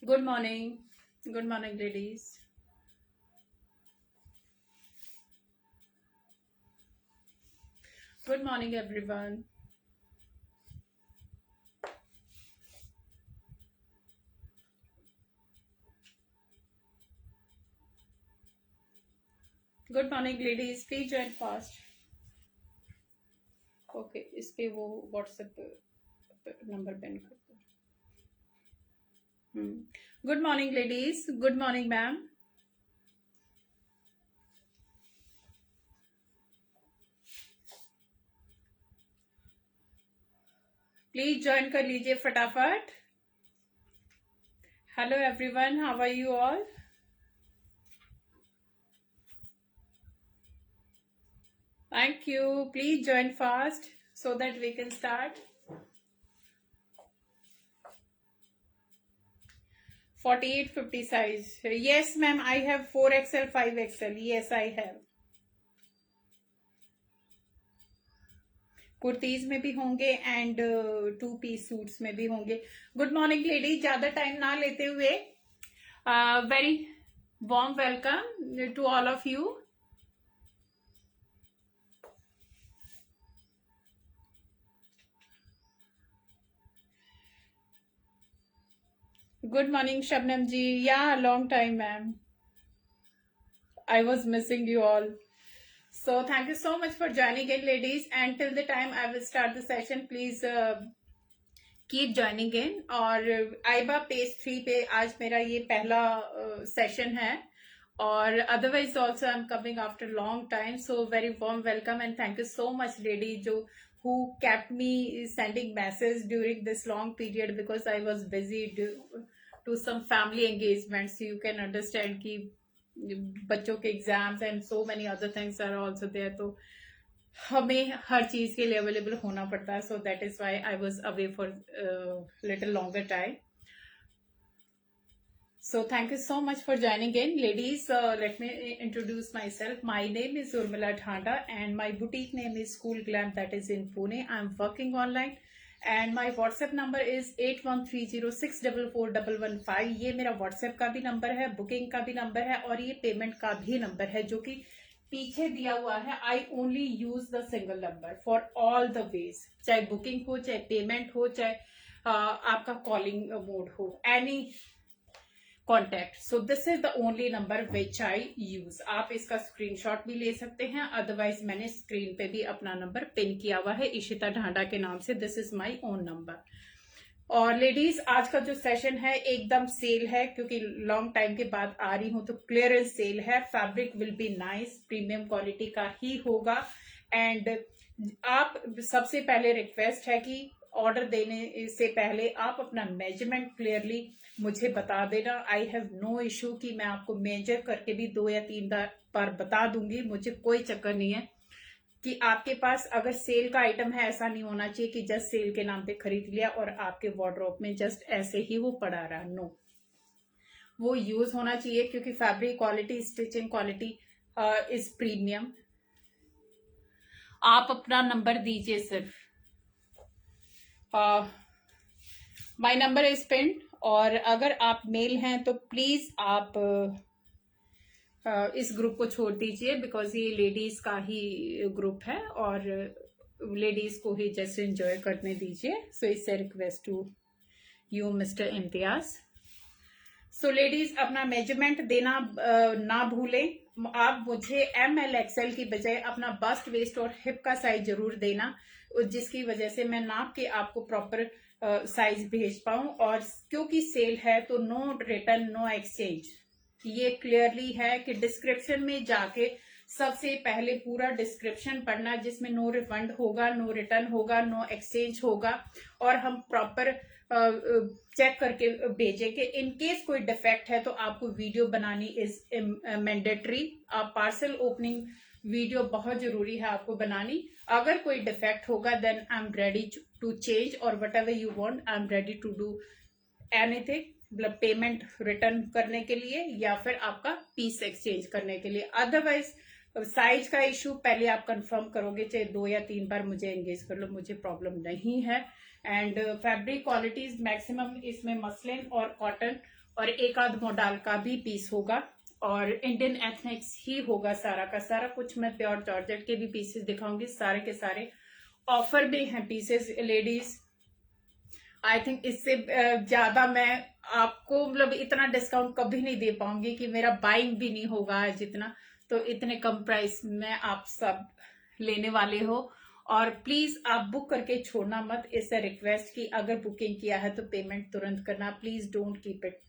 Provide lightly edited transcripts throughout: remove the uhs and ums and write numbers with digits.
Good morning. Good morning, ladies. Good morning, everyone. Good morning, ladies. Please join fast. Okay, इस पे वो WhatsApp number pen कर दो. Good morning, ladies. Good morning, ma'am. Please join कर लीजिए फटाफट. Hello, everyone. How are you all? Thank you. Please join fast so that we can start. 48-50 size. Yes, ma'am. I have 4XL, 5XL. Yes, I have. Kurtis में भी होंगे and 2 piece suits में भी होंगे. Good morning ladies. ज्यादा time ना लेते हुए very warm welcome to all of you. Good morning Shabnam ji. Yeah long time ma'am. I was missing you all. So thank you so much for joining in, ladies. And till the time I will start the session, please keep joining in. और आइबा page 3 पे आज मेरा ये पहला session है. और otherwise also I'm coming after long time. So very warm welcome and thank you so much, lady, जो who kept me sending messages during this long period because I was busy to some family engagements. So you can understand कि बच्चों के exams and so many other things are also there. तो हमें हर चीज के लिए available होना पड़ता है. सो that is why I was away for little longer time. So thank you so much for joining in, ladies. Let me introduce myself. My name is Urmila Dhanda and my boutique name is School Glam, that is in Pune. I'm working online and my WhatsApp number is 8130644115. ये मेरा WhatsApp का भी number है, booking का भी number है और ये पेमेंट का भी नंबर है जो कि पीछे दिया हुआ है. I only use the single number for all the ways. चाहे बुकिंग हो, चाहे पेमेंट हो, चाहे आपका कॉलिंग मोड हो, any contact. So this is the only number which I use. आप इसका स्क्रीनशॉट भी ले सकते हैं. अदरवाइज मैंने स्क्रीन पे भी अपना नंबर पिन किया हुआ है इशिता ढांडा के नाम से. This is my own number. और लेडीज, आज का जो सेशन है एकदम सेल है क्योंकि लॉन्ग टाइम के बाद आ रही हूं तो क्लियरेंस सेल है. Fabric will be nice, premium quality का ही होगा. एंड आप सबसे पहले रिक्वेस्ट है कि ऑर्डर देने से पहले आप अपना मेजरमेंट क्लियरली मुझे बता देना. आई हैव नो इशू कि मैं आपको मेजर करके भी 2 या 3 बार बता दूंगी. मुझे कोई चक्कर नहीं है कि आपके पास अगर सेल का आइटम है, ऐसा नहीं होना चाहिए कि जस्ट सेल के नाम पे खरीद लिया और आपके वार्डरोब में जस्ट ऐसे ही वो पड़ा रहा. नो, वो यूज होना चाहिए क्योंकि fabric quality, stitching quality is premium. आप अपना नंबर दीजिए सिर्फ. My number is pin. और अगर आप मेल हैं तो प्लीज आप इस ग्रुप को छोड़ दीजिए बिकॉज ये लेडीज का ही ग्रुप है और लेडीज को ही जस्ट एंजॉय करने दीजिए. सो इससे request to you mister Imtiaz. So ladies, अपना मेजरमेंट देना ना भूलें. आप मुझे ML XL की बजाय अपना बस्ट, वेस्ट और हिप का साइज जरूर देना जिसकी वजह से मैं नाप के आपको प्रॉपर साइज भेज पाऊं. और क्योंकि सेल है तो नो रिटर्न, नो एक्सचेंज. ये क्लियरली है कि डिस्क्रिप्शन में जाके सबसे पहले पूरा डिस्क्रिप्शन पढ़ना जिसमें नो रिफंड होगा, नो रिटर्न होगा, नो एक्सचेंज होगा और हम प्रॉपर चेक करके भेजेंगे. इन केस कोई डिफेक्ट है तो आपको वीडियो बनानी इज मैंडेटरी. आप पार्सल ओपनिंग वीडियो बहुत जरूरी है आपको बनानी. अगर कोई डिफेक्ट होगा then I am ready to change और whatever you want, I am ready to do anything. मतलब पेमेंट रिटर्न करने के लिए या फिर आपका पीस एक्सचेंज करने के लिए. अदरवाइज साइज का इशू पहले आप कंफर्म करोगे, चाहे 2 या 3 बार मुझे एंगेज कर लो, मुझे प्रॉब्लम नहीं है. एंड फैब्रिक क्वालिटीज मैक्सिमम इसमें मसलिन और कॉटन और एक आध मॉडल का भी पीस होगा और इंडियन एथनिक्स ही होगा सारा का सारा कुछ। मैं प्योर जॉर्जेट के भी पीसेस दिखाऊंगी, सारे के सारे ऑफर में हैं पीसेस लेडीज। आई थिंक इससे ज्यादा मैं आपको मतलब इतना डिस्काउंट कभी नहीं दे पाऊंगी कि मेरा बाइंग भी नहीं होगा आज इतना, तो इतने कम प्राइस में आप सब लेने वाले हो। और प्लीज आप बुक करके छोड़ना मत, इससे रिक्वेस्ट कि अगर बुकिंग किया है तो पेमेंट तुरंत करना, please don't keep it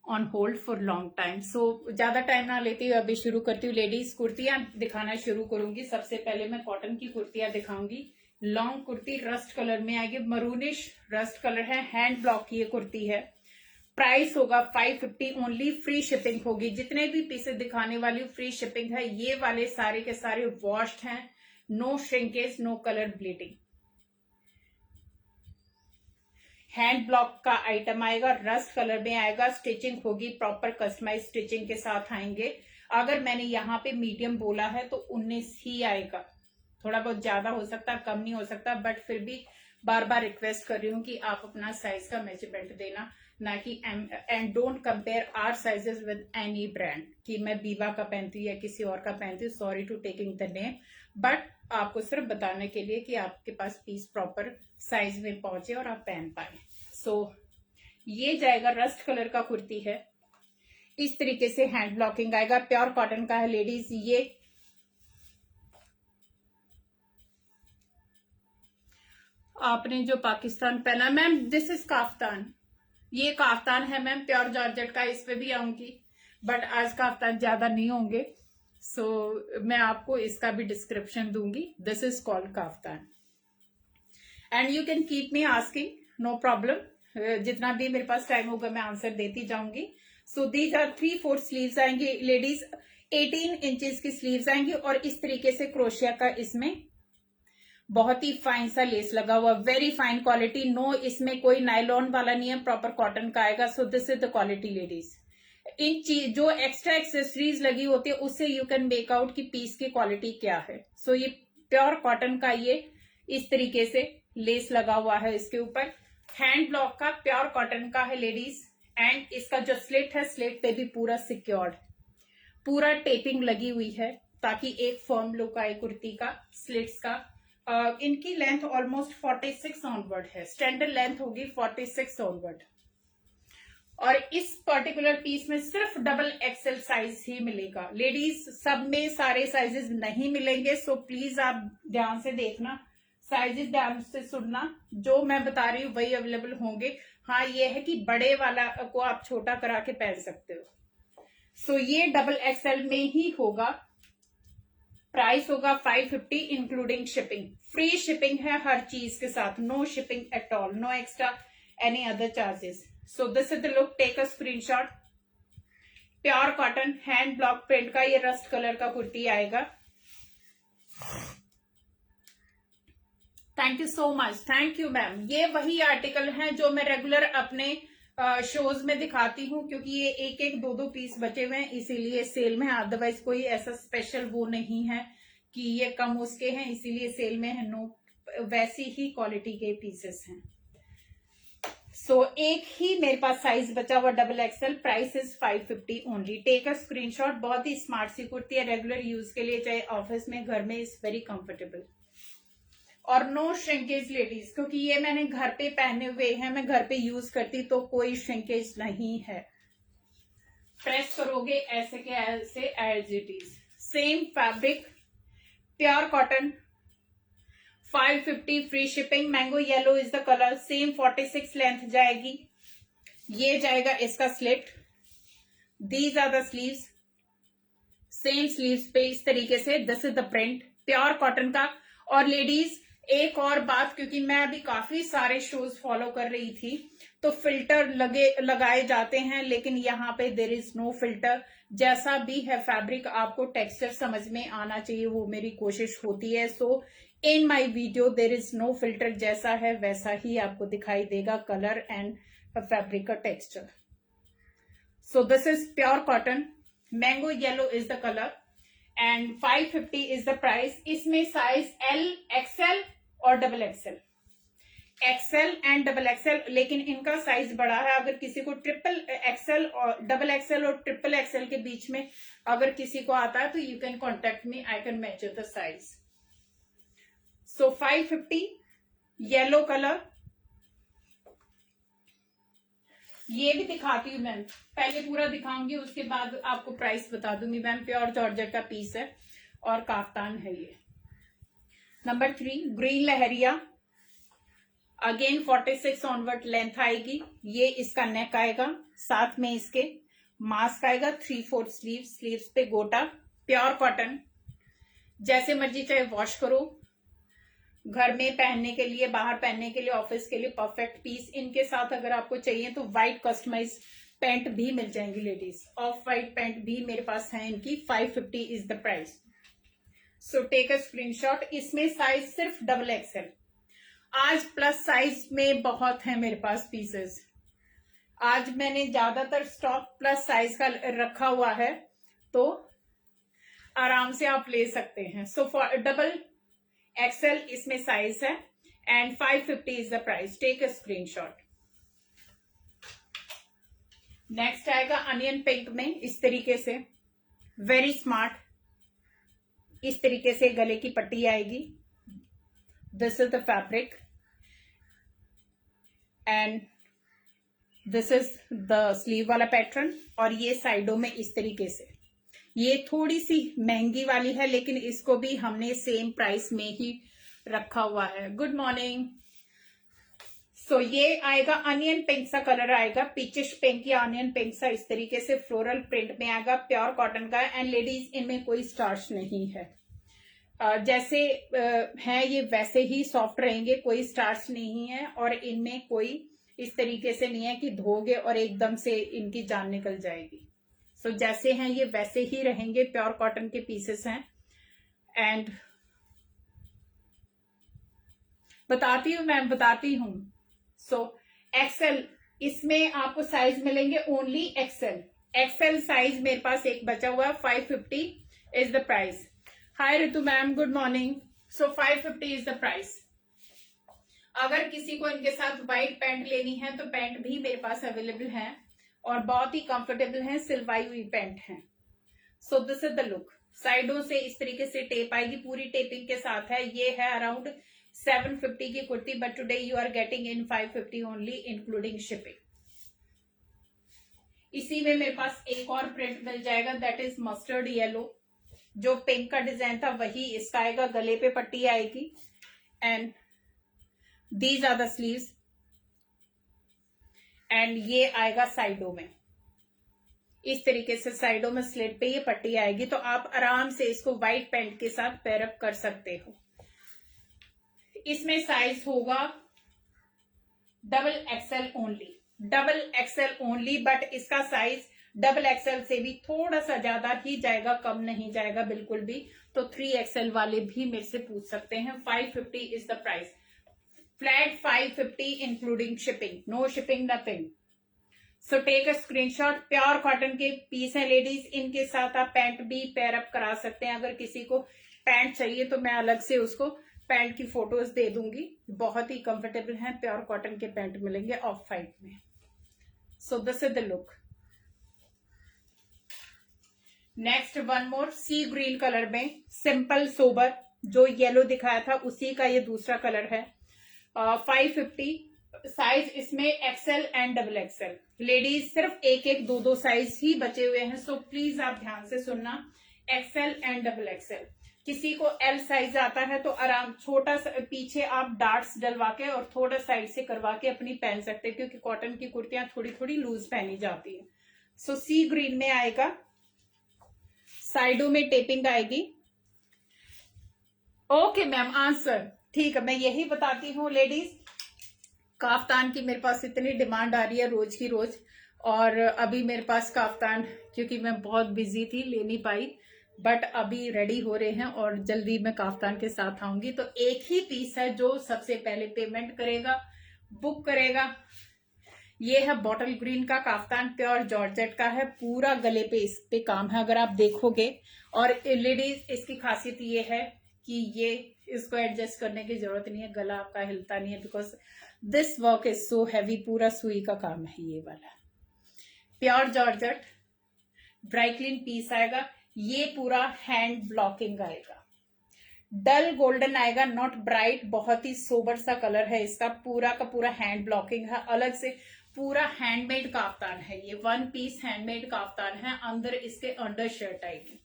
on hold for long time. So ज्यादा टाइम ना लेती हुई अभी शुरू करती हूँ लेडीज, कुर्तियां दिखाना शुरू करूंगी। सबसे पहले मैं कॉटन की कुर्तियां दिखाऊंगी। लॉन्ग कुर्ती रस्ट कलर में आएगी, मरूनिश रस्ट कलर है, हैंड ब्लॉक की ये कुर्ती है। प्राइस होगा 550 ओनली, फ्री शिपिंग होगी। जितने भी पीसेस दिखाने वाली हूँ फ्री शिपिंग है। ये वाले सारे के सारे वॉश्ड हैं, no shrinkage, no colour bleeding. Hand block का आइटम आएगा, रस्ट कलर में आएगा, स्टिचिंग होगी प्रॉपर कस्टमाइज स्टिचिंग के साथ आएंगे। अगर मैंने यहाँ पे मीडियम बोला है तो 19 ही आएगा, थोड़ा बहुत ज्यादा हो सकता है, कम नहीं हो सकता, बट फिर भी बार बार रिक्वेस्ट कर रही हूँ कि आप अपना साइज का मेजरमेंट देना, ना कि and don't compare our sizes with any brand कि मैं बीवा का पहनती हूँ या किसी और का पहनती हूँ। Sorry to taking the name, but आपको सिर्फ बताने के लिए कि आपके पास पीस प्रॉपर साइज में पहुंचे और आप पहन पाए। सो ये जाएगा, रस्ट कलर का कुर्ती है, इस तरीके से हैंड ब्लॉकिंग आएगा, प्योर कॉटन का है लेडीज। ये आपने जो पाकिस्तान पहना मैम, दिस इज काफ्तान, ये काफ्तान है मैम, प्योर जॉर्जेट का, इस पे भी आऊंगी बट आज काफ्तान ज्यादा नहीं होंगे। सो मैं आपको इसका भी डिस्क्रिप्शन दूंगी। This is called kaftan and you can keep me asking, no problem, जितना भी मेरे पास टाइम होगा मैं आंसर देती जाऊंगी। सो दीज आर 3/4 स्लीव्स आएंगे लेडीज, 18 इंचेस की स्लीव्स आएंगी और इस तरीके से क्रोशिया का इसमें बहुत ही फाइन सा लेस लगा हुआ, वेरी फाइन क्वालिटी, नो इसमें कोई नायलॉन वाला नहीं है, प्रॉपर कॉटन का आएगा। So this is the quality ladies. इन चीज जो एक्स्ट्रा एक्सेसरीज लगी होती है उससे यू कैन मेक आउट कि पीस की क्वालिटी क्या है। सो ये प्योर कॉटन का, ये इस तरीके से लेस लगा हुआ है इसके ऊपर, हैंड ब्लॉक का प्योर कॉटन का है लेडीज। एंड इसका जो स्लिट है, स्लिट पे भी पूरा सिक्योर्ड, पूरा टेपिंग लगी हुई है ताकि एक फर्म लुक आए कुर्ती का, स्लिट्स का। इनकी लेंथ ऑलमोस्ट 46 ऑनवर्ड है, स्टैंडर्ड लेंथ होगी 46 ऑनवर्ड। और इस पर्टिकुलर पीस में सिर्फ डबल एक्सएल साइज ही मिलेगा लेडीज, सब में सारे साइजेस नहीं मिलेंगे। सो प्लीज आप ध्यान से देखना, साइजेस ध्यान से सुनना, जो मैं बता रही हूँ वही अवेलेबल होंगे। हाँ ये है कि बड़े वाला को आप छोटा करा के पहन सकते हो। सो ये डबल एक्सएल में ही होगा। प्राइस होगा 550 इंक्लूडिंग शिपिंग, फ्री शिपिंग है हर चीज के साथ, no shipping at all, no extra any other charges. So this is the look, take a screenshot. Pure cotton hand block print का ये रस्ट कलर का कुर्ती आएगा। Thank you so much, thank you ma'am. ये वही article हैं जो मैं regular अपने शोज में दिखाती हूँ, क्योंकि ये एक एक दो दो पीस बचे हुए हैं इसीलिए सेल में, अदरवाइज कोई ऐसा स्पेशल वो नहीं है कि ये कम उसके हैं इसीलिए सेल में है, नो, वैसी ही क्वालिटी के पीसेस हैं। सो एक ही मेरे पास साइज बचा हुआ double XL, price is 550 only, take a screenshot. बहुत ही स्मार्ट सी कुर्ती है, रेगुलर यूज के लिए, चाहे ऑफिस में, घर में, इज वेरी कंफर्टेबल। और नो श्रिंकेज लेडीज, क्योंकि ये मैंने घर पे पहने हुए हैं, मैं घर पे यूज करती तो कोई श्रिंकेज नहीं है। प्रेस करोगे ऐसे के ऐसे as it is, same fabric, pure cotton, 550 free shipping. Mango yellow is the colour, same 46 length जाएगी। ये जाएगा इसका slit, these are the sleeves, same sleeves पे इस तरीके से, this is the print, pure cotton का। और लेडीज एक और बात, क्योंकि मैं अभी काफी सारे शोज फॉलो कर रही थी तो फिल्टर लगाए जाते हैं, लेकिन यहाँ पे देर इज नो फिल्टर। जैसा भी है फैब्रिक आपको टेक्सचर समझ में आना चाहिए, वो मेरी कोशिश होती है। So in my video there is no filter, जैसा है वैसा ही आपको दिखाई देगा कलर एंड फैब्रिक का texture. So this is pure cotton, mango yellow is the colour and 550 is the price. इसमें साइज एल, एक्सएल और double XL, XL and double XL, लेकिन इनका साइज बड़ा है। अगर किसी को ट्रिपल एक्सेल और डबल एक्सेल और ट्रिपल एक्सेल के बीच में अगर किसी को आता है तो you can contact me, I can measure the size. So 550 yellow colour, ये भी दिखाती हूँ मैम, पहले पूरा दिखाऊंगी उसके बाद आपको प्राइस बता दूंगी मैम। प्योर जॉर्जेट का पीस है और काफ्तान है ये। नंबर 3 ग्रीन लहरिया, अगेन 46 ऑनवर्ड लेंथ आएगी। ये इसका नेक आएगा, साथ में इसके मास्क आएगा, 3/4 स्लीव्स पे गोटा, प्योर कॉटन। जैसे मर्जी चाहे वॉश करो, घर में पहनने के लिए, बाहर पहनने के लिए, ऑफिस के लिए परफेक्ट पीस। इनके साथ अगर आपको चाहिए तो व्हाइट कस्टमाइज पैंट भी मिल जाएंगी लेडीज, ऑफ व्हाइट पैंट भी मेरे पास है इनकी। 550 is the price. So take a screenshot. इसमें साइज सिर्फ डबल एक्सएल, आज प्लस साइज में बहुत है मेरे पास पीसेस। आज मैंने ज्यादातर स्टॉक प्लस साइज का रखा हुआ है, तो आराम से आप ले सकते हैं। सो फॉर डबल एक्सएल इसमें साइज है and 550 is the price. Take a screenshot. Next आएगा अनियन पिंक में, इस तरीके से वेरी स्मार्ट। इस तरीके से गले की पट्टी आएगी। This is the fabric and this is the sleeve वाला पैटर्न, और ये साइडों में इस तरीके से। ये थोड़ी सी महंगी वाली है, लेकिन इसको भी हमने सेम प्राइस में ही रखा हुआ है। Good morning. सो ये आएगा अनियन पिंक सा कलर आएगा, पीचिश पिंक या अनियन पिंक सा, इस तरीके से फ्लोरल प्रिंट में आएगा, प्योर कॉटन का। एंड लेडीज इनमें कोई स्टार्च नहीं है, जैसे है ये वैसे ही सॉफ्ट रहेंगे, कोई स्टार्च नहीं है। और इनमें कोई इस तरीके से नहीं है कि धोगे और एकदम से इनकी जान निकल जाएगी। सो जैसे हैं ये वैसे ही रहेंगे, प्योर कॉटन के पीसेस हैं। एंड बताती हूँ मैम, बताती हूँ। सो एक्सेल, इसमें आपको साइज मिलेंगे ओनली एक्सेल। एक्सेल साइज मेरे पास एक बचा हुआ है। 550 is the price. Hi Ritu ma'am, good morning. So 550 is the price. अगर किसी को इनके साथ व्हाइट पैंट लेनी है तो पैंट भी मेरे पास अवेलेबल है और बहुत ही कंफर्टेबल है, सिलवाई हुई पैंट है। सो दिस इज द लुक। साइडों से इस तरीके से टेप आएगी, पूरी टेपिंग के साथ है। ये है अराउंड 750 की kurti, but today you are getting in 550 only including shipping. इसी में मेरे पास एक और प्रिंट मिल जाएगा, दैट इज मस्टर्ड येलो। जो पिंक का डिजाइन था वही इसका आएगा, गले पे पट्टी आएगी and these are the sleeves. And ये आएगा साइडों में, इस तरीके से साइडों में स्लिट पे ये पट्टी आएगी, तो आप आराम से इसको व्हाइट पैंट के साथ पेयरअप कर सकते हो। इसमें साइज होगा double XL only, double XL only, but इसका साइज डबल एक्सएल से भी थोड़ा सा ज्यादा ही जाएगा, कम नहीं जाएगा बिल्कुल भी। तो 3XL वाले भी मेरे से पूछ सकते हैं। 550 is the price, flat 550 including shipping, no shipping nothing. So take a screenshot. Pure cotton के पीस है लेडीज, इनके साथ आप पैंट भी पेयर अप करा सकते हैं। अगर किसी को पैंट चाहिए तो मैं अलग से उसको पैंट की फोटोज दे दूंगी। बहुत ही कंफर्टेबल है, प्योर कॉटन के पैंट मिलेंगे ऑफ वाइट में। So this is the look. Next one more sea green colour में, सिंपल सोबर, जो येलो दिखाया था उसी का ये दूसरा कलर है। 550 साइज इसमें XL and double XL. Ladies सिर्फ एक एक दो दो साइज ही बचे हुए हैं, सो प्लीज आप ध्यान से सुनना। XL and double XL. किसी को एल साइज आता है तो आराम छोटा सा पीछे आप डार्ट्स डलवा के और थोड़ा साइड से करवा के अपनी पहन सकते हैं, क्योंकि कॉटन की कुर्तियां थोड़ी थोड़ी लूज पहनी जाती है। सो सी ग्रीन में आएगा, साइडों में टेपिंग आएगी। ओके मैम, आंसर ठीक है, मैं यही बताती हूँ लेडीज। काफ्तान की मेरे पास इतनी डिमांड आ रही है रोज की रोज, और अभी मेरे पास काफ्तान, क्योंकि मैं बहुत बिजी थी ले नहीं पाई, बट अभी रेडी हो रहे हैं और जल्दी मैं काफ्तान के साथ आऊंगी। तो एक ही पीस है जो सबसे पहले पेमेंट करेगा, बुक करेगा। ये है बॉटल ग्रीन का काफ्तान, प्योर जॉर्जेट का है, पूरा गले पे इस पे काम है अगर आप देखोगे। और लेडीज इसकी खासियत ये है कि ये इसको एडजस्ट करने की जरूरत नहीं है, गला आपका हिलता नहीं है, because this work is so heavy, पूरा सुई का काम है ये वाला। Pure georgette dry clean piece आएगा। ये पूरा हैंड ब्लॉकिंग आएगा, डल गोल्डन आएगा, नॉट ब्राइट, बहुत ही सोबर सा कलर है इसका। पूरा का पूरा हैंड ब्लॉकिंग है, अलग से पूरा हैंडमेड काफ्तान है ये, वन पीस हैंडमेड काफ्तान है। अंदर इसके अंडर शर्ट आएगी,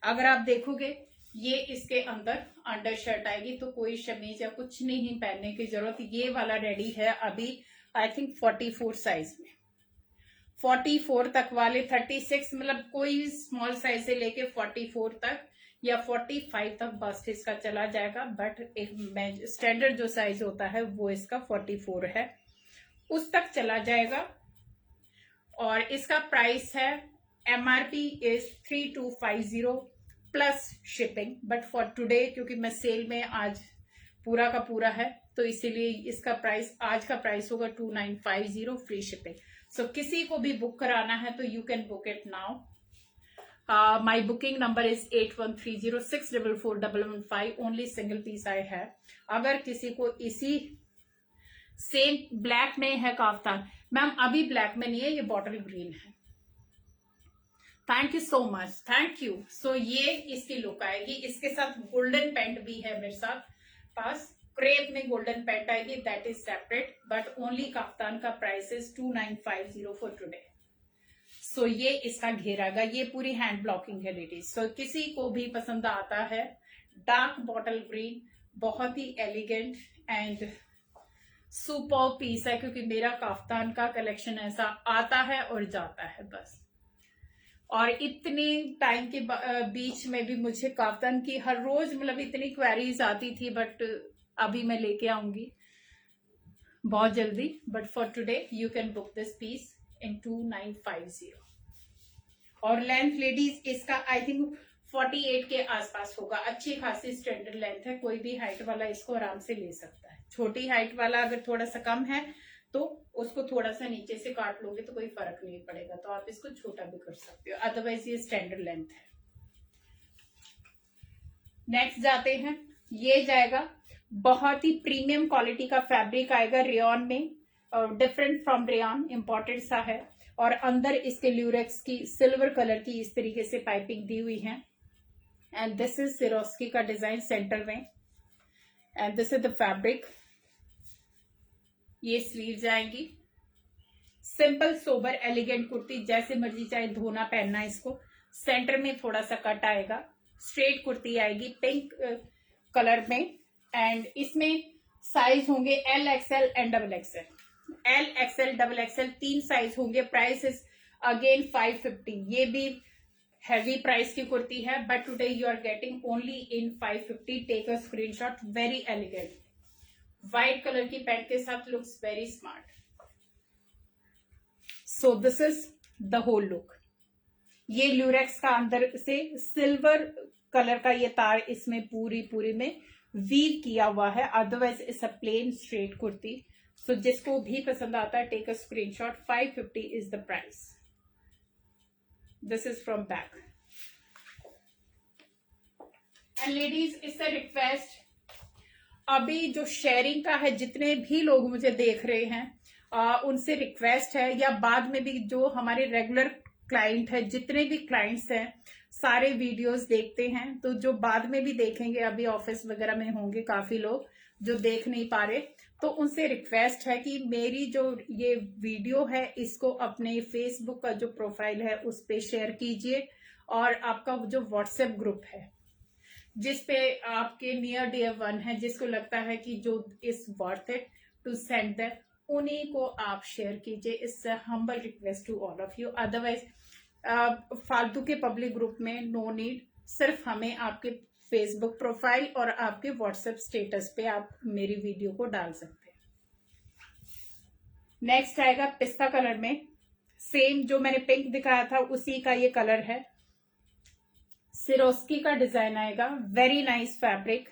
अगर आप देखोगे ये इसके अंदर अंडर शर्ट आएगी, तो कोई शमीज या कुछ नहीं पहनने की जरूरत। ये वाला रेडी है अभी आई थिंक 44 साइज में, 44 तक वाले, 36 मतलब कोई स्मॉल साइज से लेके 44 तक या 45 तक बस्ट इसका चला जाएगा। बट एक स्टैंडर्ड जो साइज होता है वो इसका 44 है, उस तक चला जाएगा। और इसका प्राइस है MRP is 3250 plus shipping. But for today क्योंकि मैं सेल में आज पूरा का पूरा है, तो इसीलिए इसका प्राइस, आज का प्राइस होगा 2950 फ्री शिपिंग। सो किसी को भी बुक कराना है तो you can book it now. My booking number is 8130644115, only single piece I have। अगर किसी को इसी सेम ब्लैक में है काफ्तान, मैम अभी ब्लैक में नहीं है, ये बॉटल ग्रीन है। Thank you so much, thank you. So ये इसकी लुक आएगी, इसके साथ गोल्डन पेंट भी है मेरे साथ पास, क्रेप में गोल्डन पेंट आएगी, that is separate. But only kaftan का प्राइस इज 2950 फॉर टुडे। सो ये इसका घेरागा, ये पूरी हैंड ब्लॉकिंग है लेडीज। सो किसी को भी पसंद आता है, डार्क बॉटल ग्रीन, बहुत ही एलिगेंट एंड सुपर पीस है, क्योंकि मेरा काफ्तान का कलेक्शन ऐसा आता है और जाता है बस। और इतने टाइम के बीच में भी मुझे काफ्तान की हर रोज मतलब इतनी क्वेरीज आती थी, बट अभी मैं लेके आऊंगी बहुत जल्दी। But for today you can book this piece in 2950। और लेंथ लेडीज इसका आई थिंक 48 के आसपास होगा, अच्छी खासी स्टैंडर्ड लेंथ है, कोई भी हाइट वाला इसको आराम से ले सकता है। छोटी हाइट वाला अगर थोड़ा सा कम है तो उसको थोड़ा सा नीचे से काट लोगे तो कोई फर्क नहीं पड़ेगा, तो आप इसको छोटा भी कर सकते हो, अदरवाइज ये स्टैंडर्ड लेंथ है। नेक्स्ट जाते हैं, ये जाएगा बहुत ही प्रीमियम क्वालिटी का फैब्रिक आएगा, रेयॉन में, डिफरेंट फ्रॉम रेयॉन, इंपॉर्टेंट सा है। और अंदर इसके ल्यूरेक्स की सिल्वर कलर की इस तरीके से पाइपिंग दी हुई है। एंड दिस इज सिरोस्की का डिजाइन सेंटर में, and this is the fabric. ये स्लीव जाएंगी, सिंपल सोबर एलिगेंट कुर्ती, जैसे मर्जी चाहे धोना पहनना इसको। सेंटर में थोड़ा सा कट आएगा, स्ट्रेट कुर्ती आएगी पिंक कलर में। एंड इसमें साइज होंगे LXL and XXL, LXL XXL 3 size होंगे। प्राइस इज अगेन 550, ये भी हैवी प्राइस की कुर्ती है, but today you are getting only in 550। Take a screenshot, very elegant, white colour की पैंट के साथ looks very smart. So this is the whole look. ये lurex का अंदर से सिल्वर कलर का ये तार इसमें पूरी में वीव किया हुआ है, otherwise it's a plain straight kurti. So जिसको भी पसंद आता है take a screenshot, 550 is the price. This is from back. And ladies it's a request, अभी जो शेयरिंग का है, जितने भी लोग मुझे देख रहे हैं उनसे रिक्वेस्ट है, या बाद में भी जो हमारे रेगुलर क्लाइंट है, जितने भी क्लाइंट्स हैं सारे वीडियोस देखते हैं, तो जो बाद में भी देखेंगे, अभी ऑफिस वगैरह में होंगे काफी लोग जो देख नहीं पा रहे, तो उनसे रिक्वेस्ट है कि मेरी जो ये वीडियो है इसको अपने फेसबुक का जो प्रोफाइल है उस पे शेयर कीजिए, और आपका जो व्हाट्सएप ग्रुप है जिसपे आपके नियर डियर वन है, जिसको लगता है कि जो is worth it to send that, उन्हीं को आप शेयर कीजिए। It's a humble request to all of you. Otherwise फालतू के पब्लिक ग्रुप में नो नीड, सिर्फ हमें आपके फेसबुक प्रोफाइल और आपके व्हाट्सएप स्टेटस पे आप मेरी वीडियो को डाल सकते हैं। नेक्स्ट आएगा पिस्ता कलर में, सेम जो मैंने पिंक दिखाया था उसी का ये कलर है, सिरोस्की का डिजाइन आएगा, वेरी नाइस फैब्रिक,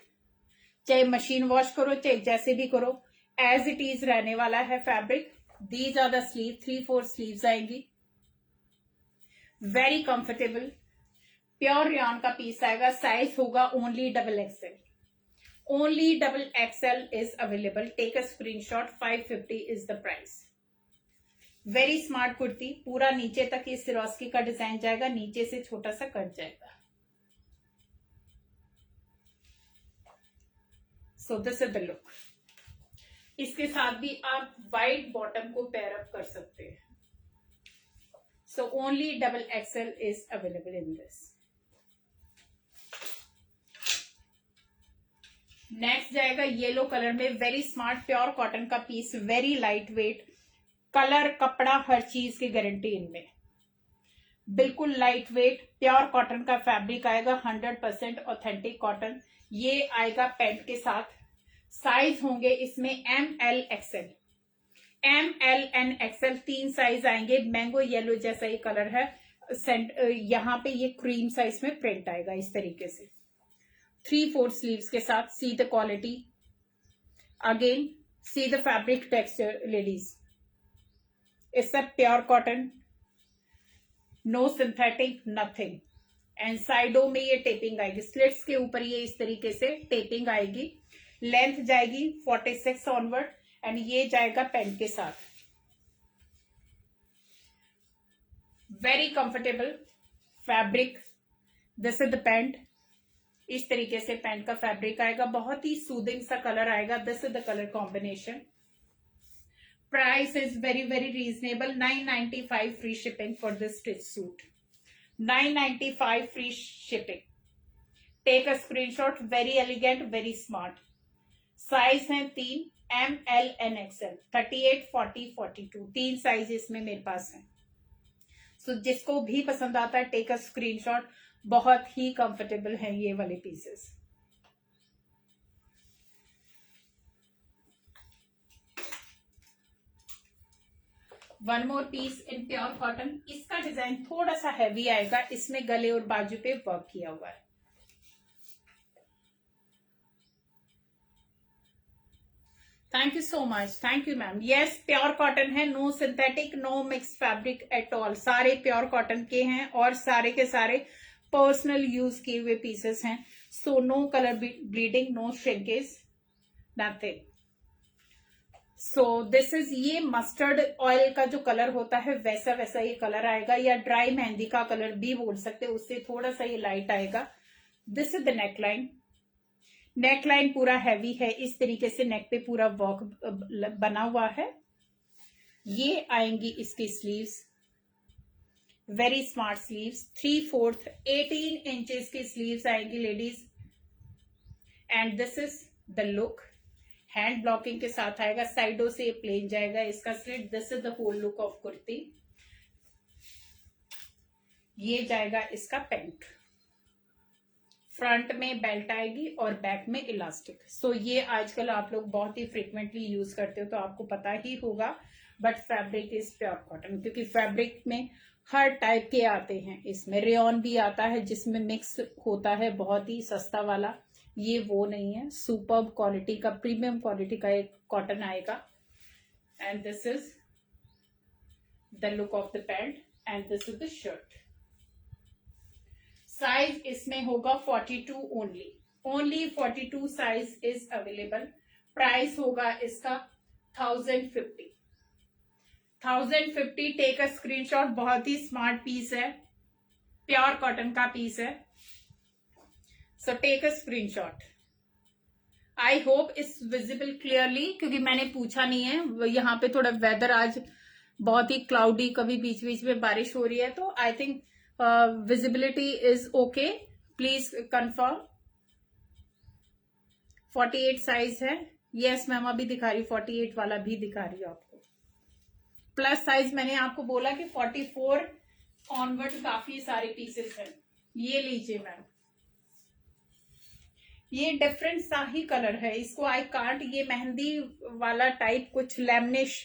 चाहे मशीन वॉश करो चाहे जैसे भी करो, एज इट इज रहने वाला है fabric. These are the sleeve, 3/4 sleeves आएंगी, वेरी कंफर्टेबल, प्योर रेयॉन का पीस आएगा, साइज होगा only XXL। Only double XL is available. Take a screenshot. 550 is the price. Very smart kurti, पूरा नीचे तक ये सिरोस्की का डिजाइन जाएगा, नीचे से छोटा सा कट जाएगा. So this is the look. इसके साथ भी आप वाइट बॉटम को पेयर अप कर सकते हैं. So only double XL is available in this. Next जाएगा येलो कलर में. वेरी स्मार्ट प्योर कॉटन का piece, very light weight. Colour, कपड़ा, हर चीज की गारंटी इनमें. बिल्कुल लाइट वेट प्योर कॉटन का फैब्रिक आएगा. 100% ऑथेंटिक कॉटन. ये आएगा पैंट के साथ. साइज होंगे इसमें ML XL. ML and XL 3 size आएंगे. मैंगो येलो जैसा ही कलर है. यहाँ पे ये क्रीम साइज में प्रिंट आएगा इस तरीके से. 3/4 स्लीव्स के साथ. See the quality again, see the fabric texture ladies. It's a pure cotton, no synthetic, nothing. And साइडों में ये टेपिंग आएगी. स्लिट्स के ऊपर ये इस तरीके से टेपिंग आएगी. लेंथ जाएगी 46 ऑनवर्ड एंड ये जाएगा पैंट के साथ. Very comfortable fabric. This is the pant. इस तरीके से पैंट का फैब्रिक आएगा. बहुत ही सूदिंग सा कलर आएगा. This is the colour combination. Price is very reasonable. 995 free shipping for this stitch suit. 995 free shipping. Take a screenshot. Very elegant, very smart. Size है 3, ML and XL. 38, 40, 42. 3 साइज इसमें मेरे पास है. So जिसको भी पसंद आता है टेक अ स्क्रीनशॉट. बहुत ही कंफर्टेबल है ये वाले pieces. One more piece in pure cotton. इसका डिजाइन थोड़ा सा हैवी आएगा. इसमें गले और बाजू पे वर्क किया हुआ है. Thank you so much. Thank you ma'am. Yes, pure cotton है. No synthetic, no mix fabric at all. सारे प्योर कॉटन के हैं और सारे के सारे पर्सनल यूज किए हुए पीसेस हैं. So no colour bleeding, no shrinkage, nothing. So this is, ये मस्टर्ड ऑयल का जो कलर होता है वैसा ये कलर आएगा, या ड्राई मेहंदी का कलर भी बोल सकते हैं. उससे थोड़ा सा ये लाइट आएगा. This is the neckline. Neckline पूरा हैवी है. इस तरीके से नेक पे पूरा वर्क बना हुआ है. ये आएंगी इसकी sleeves. Very smart sleeves. 3/4 18 inches की स्लीव्स आएंगी ladies. And this is the look. Hand blocking के साथ आएगा. साइडों से प्लेन जाएगा इसका slit. This is the whole look of kurti. ये जाएगा इसका पैंट. फ्रंट में बेल्ट आएगी और बैक में इलास्टिक. सो ये आजकल आप लोग बहुत ही फ्रिक्वेंटली यूज करते हो तो आपको पता ही होगा. But fabric is pure cotton, क्योंकि फैब्रिक में हर टाइप के आते हैं. इसमें रेयॉन भी आता है जिसमें मिक्स होता है, बहुत ही सस्ता वाला. ये वो नहीं है. सुपर्ब क्वालिटी का, प्रीमियम क्वालिटी का एक कॉटन आएगा. And this is the look of the pant and this is the shirt. Size इसमें होगा 42 only 42 size is available. Price होगा इसका 1050. Take a screenshot. बहुत ही स्मार्ट पीस है. प्योर कॉटन का पीस है. So take a screenshot. I hope it's visible clearly, क्योंकि मैंने पूछा नहीं है. यहाँ पे थोड़ा वेदर आज बहुत ही क्लाउडी, कभी बीच बीच में बारिश हो रही है, तो I think visibility is okay. Please confirm. 48 size है. यस मैम, अभी दिखा रही 48 वाला भी दिखा रही हूँ आपको. प्लस साइज मैंने आपको बोला कि 44 ऑनवर्ड काफी सारे पीसेस हैं. ये लीजिए मैम. ये डिफरेंट सा ही कलर है. इसको आई कांट, ये मेहंदी वाला टाइप, कुछ लेमनिश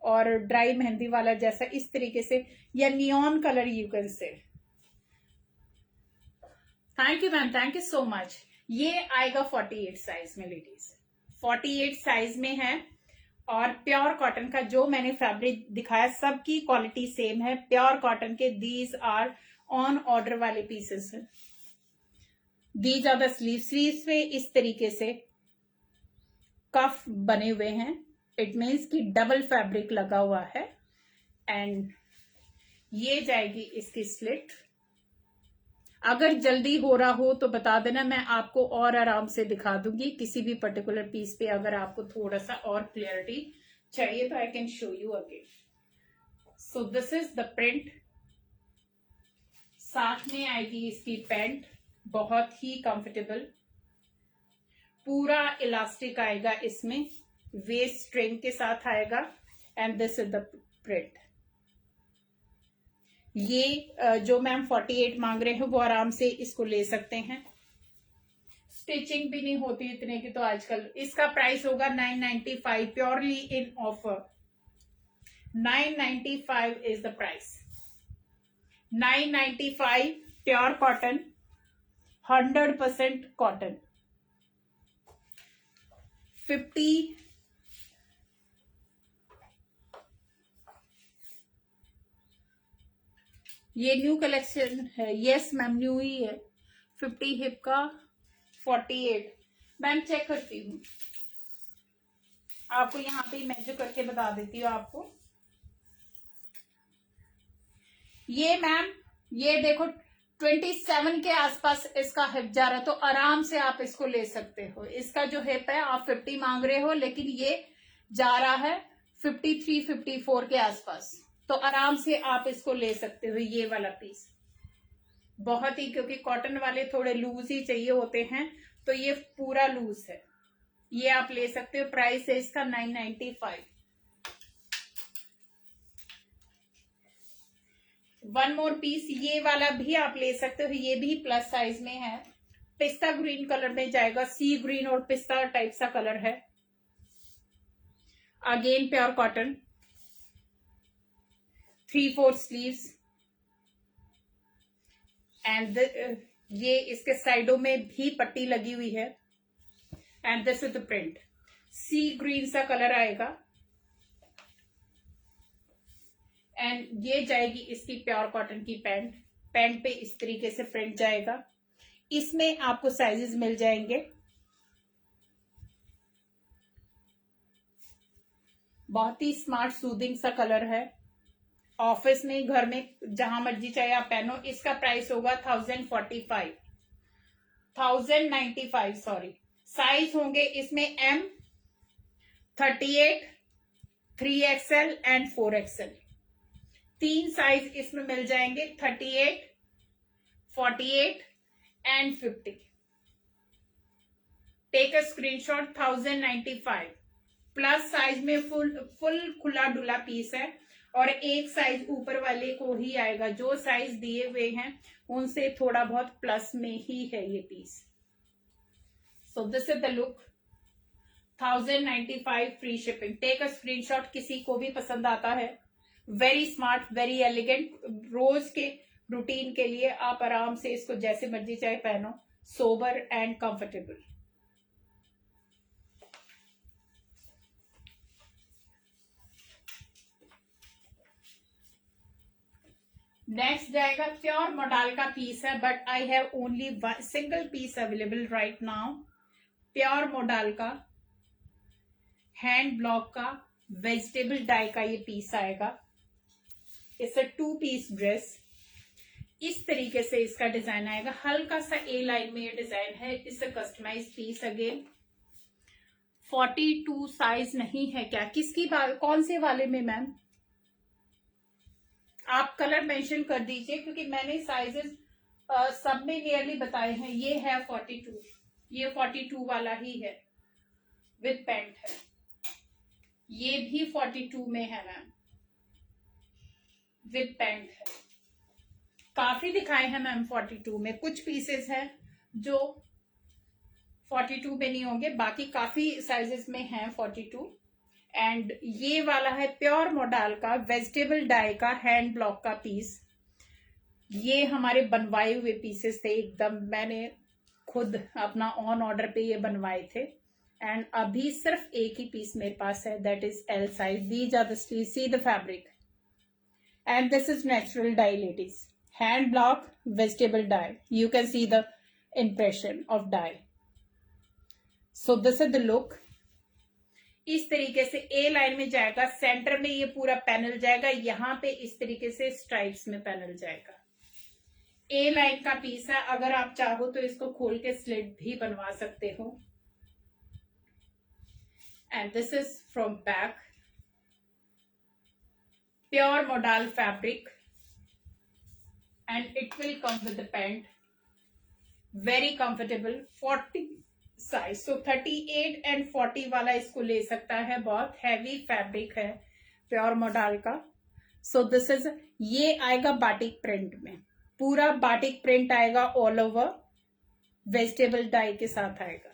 और ड्राई मेहंदी वाला जैसा इस तरीके से, या नियॉन कलर यू कैन से. Thank you ma'am. Thank you so much. ये आएगा 48 साइज में लेडीज. 48 साइज में है. और प्योर कॉटन का जो मैंने फैब्रिक दिखाया सबकी क्वालिटी सेम है. प्योर कॉटन के दीज आर ऑन ऑर्डर वाले पीसेस हैं. दीज आर द स्लीव्स पे इस तरीके से कफ बने हुए हैं, इट मीन्स कि डबल फैब्रिक लगा हुआ है। एंड ये जाएगी इसकी स्लिट। अगर जल्दी हो रहा हो तो बता देना, मैं आपको और आराम से दिखा दूंगी किसी भी पर्टिकुलर पीस पे। अगर आपको थोड़ा सा और क्लियरिटी चाहिए तो I can show you again. So this is the print. साथ में आएगी इसकी पैंट, बहुत ही कंफर्टेबल, पूरा इलास्टिक आएगा इसमें, वेस्ट स्ट्रिंग के साथ आएगा। And this is the print. ये जो मैम 48 मांग रहे हैं वो आराम से इसको ले सकते हैं। स्टिचिंग भी नहीं होती इतने की तो आजकल। इसका प्राइस होगा 995, purely in offer. 995 is the price. 995, pure cotton, 100% cotton. 50 ये न्यू कलेक्शन है। यस मैम, न्यू ही है। 50 हिप का 48। मैम चेक करती हूँ आपको, यहाँ पे मेजर करके बता देती हूँ आपको। ये मैम, ये देखो 27 के आसपास इसका हिप जा रहा है, तो आराम से आप इसको ले सकते हो। इसका जो हिप है आप 50 मांग रहे हो, लेकिन ये जा रहा है 53, 54 के आसपास, तो आराम से आप इसको ले सकते हो। ये वाला पीस बहुत ही, क्योंकि कॉटन वाले थोड़े लूज ही चाहिए होते हैं, तो ये पूरा लूज है, ये आप ले सकते हो। प्राइस है इसका 995। वन मोर पीस, ये वाला भी आप ले सकते हो, ये भी प्लस साइज में है। पिस्ता ग्रीन कलर में जाएगा, सी ग्रीन और पिस्ता टाइप सा कलर है। Again pure cotton, 3/4 sleeves. And ये इसके साइडों में भी पट्टी लगी हुई है। And this is the print, sea green सा कलर आएगा। एंड ये जाएगी इसकी प्योर कॉटन की पैंट। पैंट पे इस तरीके से प्रिंट जाएगा। इसमें आपको साइजेस मिल जाएंगे। बहुत ही स्मार्ट सूदिंग सा कलर है। ऑफिस में, घर में, जहां मर्जी चाहे आप पहनो। इसका प्राइस होगा 1095 सॉरी। साइज होंगे इसमें M, 38, 3XL and 4XL। 3 size इसमें मिल जाएंगे, 38, 48 and 50। Take a screenshot. 1095 plus size में फुल खुला डुला पीस है, और एक साइज ऊपर वाले को ही आएगा। जो साइज दिए हुए हैं उनसे थोड़ा बहुत प्लस में ही है ये piece. So this is the look. 1095 free shipping. Take a screenshot, किसी को भी पसंद आता है। वेरी स्मार्ट, वेरी एलिगेंट, रोज के रूटीन के लिए आप आराम से इसको जैसे मर्जी चाहे पहनो। Sober and comfortable. नेक्स्ट जाएगा प्योर मोडाल का पीस है, but I have only single piece available right now. Pure modal का हैंड ब्लॉक का वेजिटेबल डाई का ये पीस आएगा। It's a 2 piece dress. इस तरीके से इसका डिजाइन आएगा। हल्का सा ए लाइन में ये डिजाइन है। It's a customise piece. Again 42 size नहीं है क्या? किसकी बात, कौन से वाले में मैम? आप कलर मेंशन कर दीजिए, क्योंकि मैंने साइजेस सब में नियरली बताए हैं। ये है 42, ये 42 वाला ही है, विद पैंट है। ये भी 42 में है मैम, विद पैंट है। काफी दिखाए हैं मैम 42 में। कुछ पीसेस हैं जो 42 में नहीं होंगे, बाकी काफी साइजेस में हैं 42। एंड ये वाला है प्योर मोडाल का वेजिटेबल डाई का हैंड ब्लॉक का पीस। ये हमारे बनवाए हुए पीसेस थे एकदम, मैंने खुद अपना ऑन ऑर्डर पे ये बनवाए थे। एंड अभी सिर्फ एक ही पीस मेरे पास है, that is L size. These are the sleeves, see the fabric, and this is natural dye ladies. Hand block vegetable dye, you can see the impression of dye. So this is the look. इस तरीके से ए line में जाएगा, centre में ये पूरा panel जाएगा, यहाँ पे इस तरीके से स्ट्राइप्स में पैनल जाएगा। ए लाइन का पीस है, अगर आप चाहो तो इसको खोल के स्लिट भी बनवा सकते हो। And this is from back, pure modal fabric and it will come with the pant, very comfortable, 40 size. So 38 and 40 वाला इसको ले सकता है। बहुत हैवी फैब्रिक है प्योर मोडाल का। सो दिस इज, ये आएगा बाटिक प्रिंट में, पूरा बाटिक प्रिंट आएगा, ऑल ओवर वेजिटेबल डाई के साथ आएगा।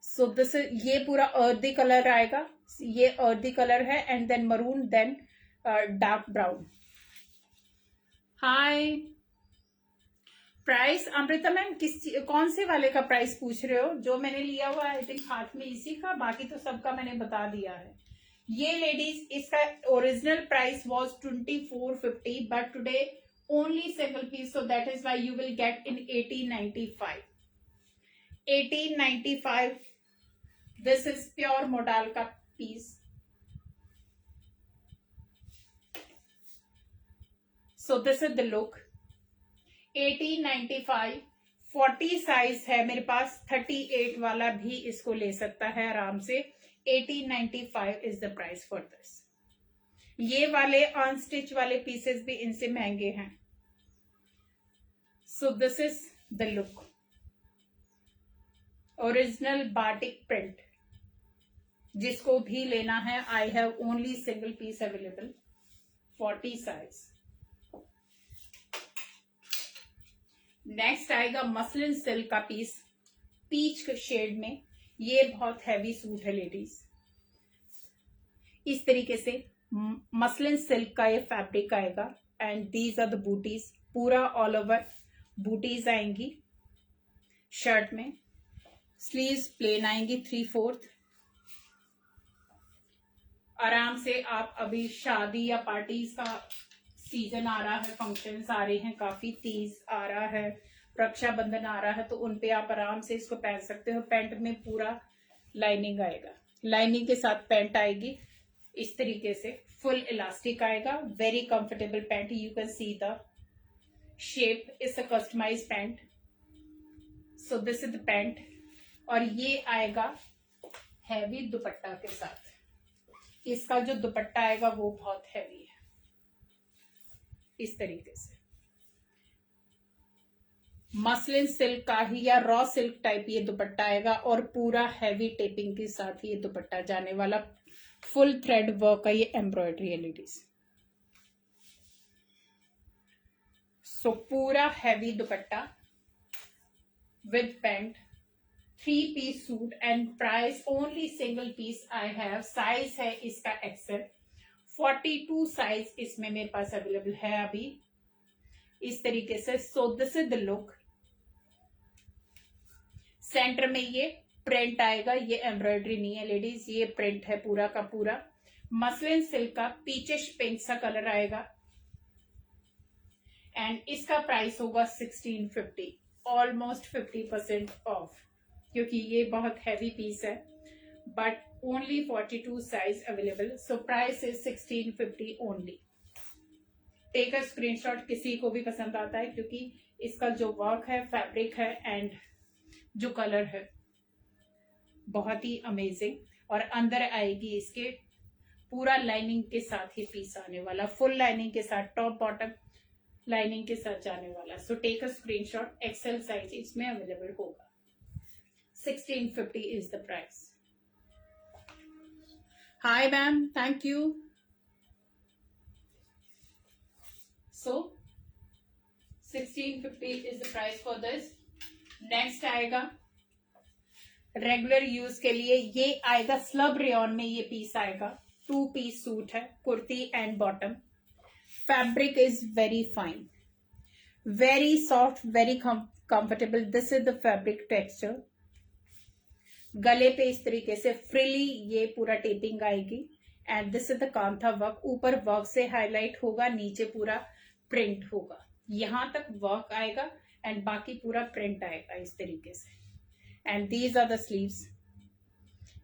सो दिस इज, ये पूरा अर्दी कलर आएगा, ये अर्दी कलर है, and then maroon, then dark brown. Hi, price Amrita ma'am कौन से वाले का प्राइस पूछ रहे हो? जो मैंने लिया हुआ है आई थिंक हाथ में इसी का, बाकी तो सबका मैंने बता दिया है। ये लेडीज, इसका original price was 2450, but today only single piece, so that is why you will get in 1895। 1895, this is pure modal का पीस। So this is the look, 1895, 40 size है मेरे पास, 38 वाला भी इसको ले सकता है आराम से। 1895 is the price for this. ये वाले अनस्टिच वाले पीसेस भी इनसे महंगे हैं। So this is the look, original batik print. जिसको भी लेना है, I have only single piece available, 40 size. Next आएगा मसलिन सिल्क का पीस, पीच शेड में। ये बहुत हैवी सूट है लेडीज। इस तरीके से मसलिन सिल्क का ये फैब्रिक आएगा, एंड दीज आर द बूटीज, पूरा ऑल ओवर बूटीज आएंगी शर्ट में। स्लीव्स प्लेन आएंगी 3/4। आराम से आप, अभी शादी या पार्टीज का सीजन आ रहा है, फंक्शंस आ रहे हैं काफी, तीज आ रहा है, रक्षाबंधन आ रहा है, तो उन पे आप आराम से इसको पहन सकते हो। पैंट में पूरा लाइनिंग आएगा, लाइनिंग के साथ पैंट आएगी इस तरीके से, फुल इलास्टिक आएगा, very comfortable pant. You can see the shape, it's a customise pant. So this is the pant, और ये आएगा हैवी दुपट्टा के साथ। इसका जो दुपट्टा आएगा वो बहुत हैवी है, इस तरीके से मसलिन सिल्क का ही या रॉ सिल्क टाइप ये दुपट्टा आएगा, और पूरा हैवी टेपिंग के साथ ये दुपट्टा जाने वाला, फुल थ्रेड वर्क का ये एम्ब्रॉयडरी है लेडीज। सो पूरा heavy dupatta with pant, 3 piece suit, and price only single piece I have. Size है इसका एक्सेल, 42 साइज इसमें मेरे पास अवेलेबल है अभी, इस तरीके से। सो this is the look. Centre में ये प्रिंट आएगा, ये एम्ब्रॉयडरी नहीं है लेडीज, ये प्रिंट है पूरा का पूरा। मसलिन सिल्क का पीचिश पिंक सा कलर आएगा, एंड इसका प्राइस होगा 1650, ऑलमोस्ट 50% ऑफ, क्योंकि ये बहुत हैवी पीस है, but only 42 size available. So price is 1650 only. Take a screenshot, किसी को भी पसंद आता है, क्योंकि इसका जो वर्क है, फैब्रिक है, एंड जो कलर है बहुत ही अमेजिंग। और अंदर आएगी इसके पूरा लाइनिंग के साथ ही पीस आने वाला, फुल लाइनिंग के साथ, टॉप बॉटम लाइनिंग के साथ जाने वाला। So take a screenshot, XL size इसमें अवेलेबल होगा। 1650 is the price. Hi ma'am, thank you. So 1650 is the price for this. Next आएगा रेगुलर यूज के लिए, ये आएगा स्लब रेयन में, ये पीस आएगा, 2 पीस सूट है, kurti and bottom. Fabric is very fine, very soft, very comfortable. This is the fabric texture. गले पे इस तरीके से फ्रीली ये पूरा टेपिंग आएगी, and this is the kantha work. ऊपर वर्क से हाईलाइट होगा, नीचे पूरा प्रिंट होगा, यहां तक वर्क आएगा, एंड बाकी पूरा प्रिंट आएगा इस तरीके से। And these are the sleeves,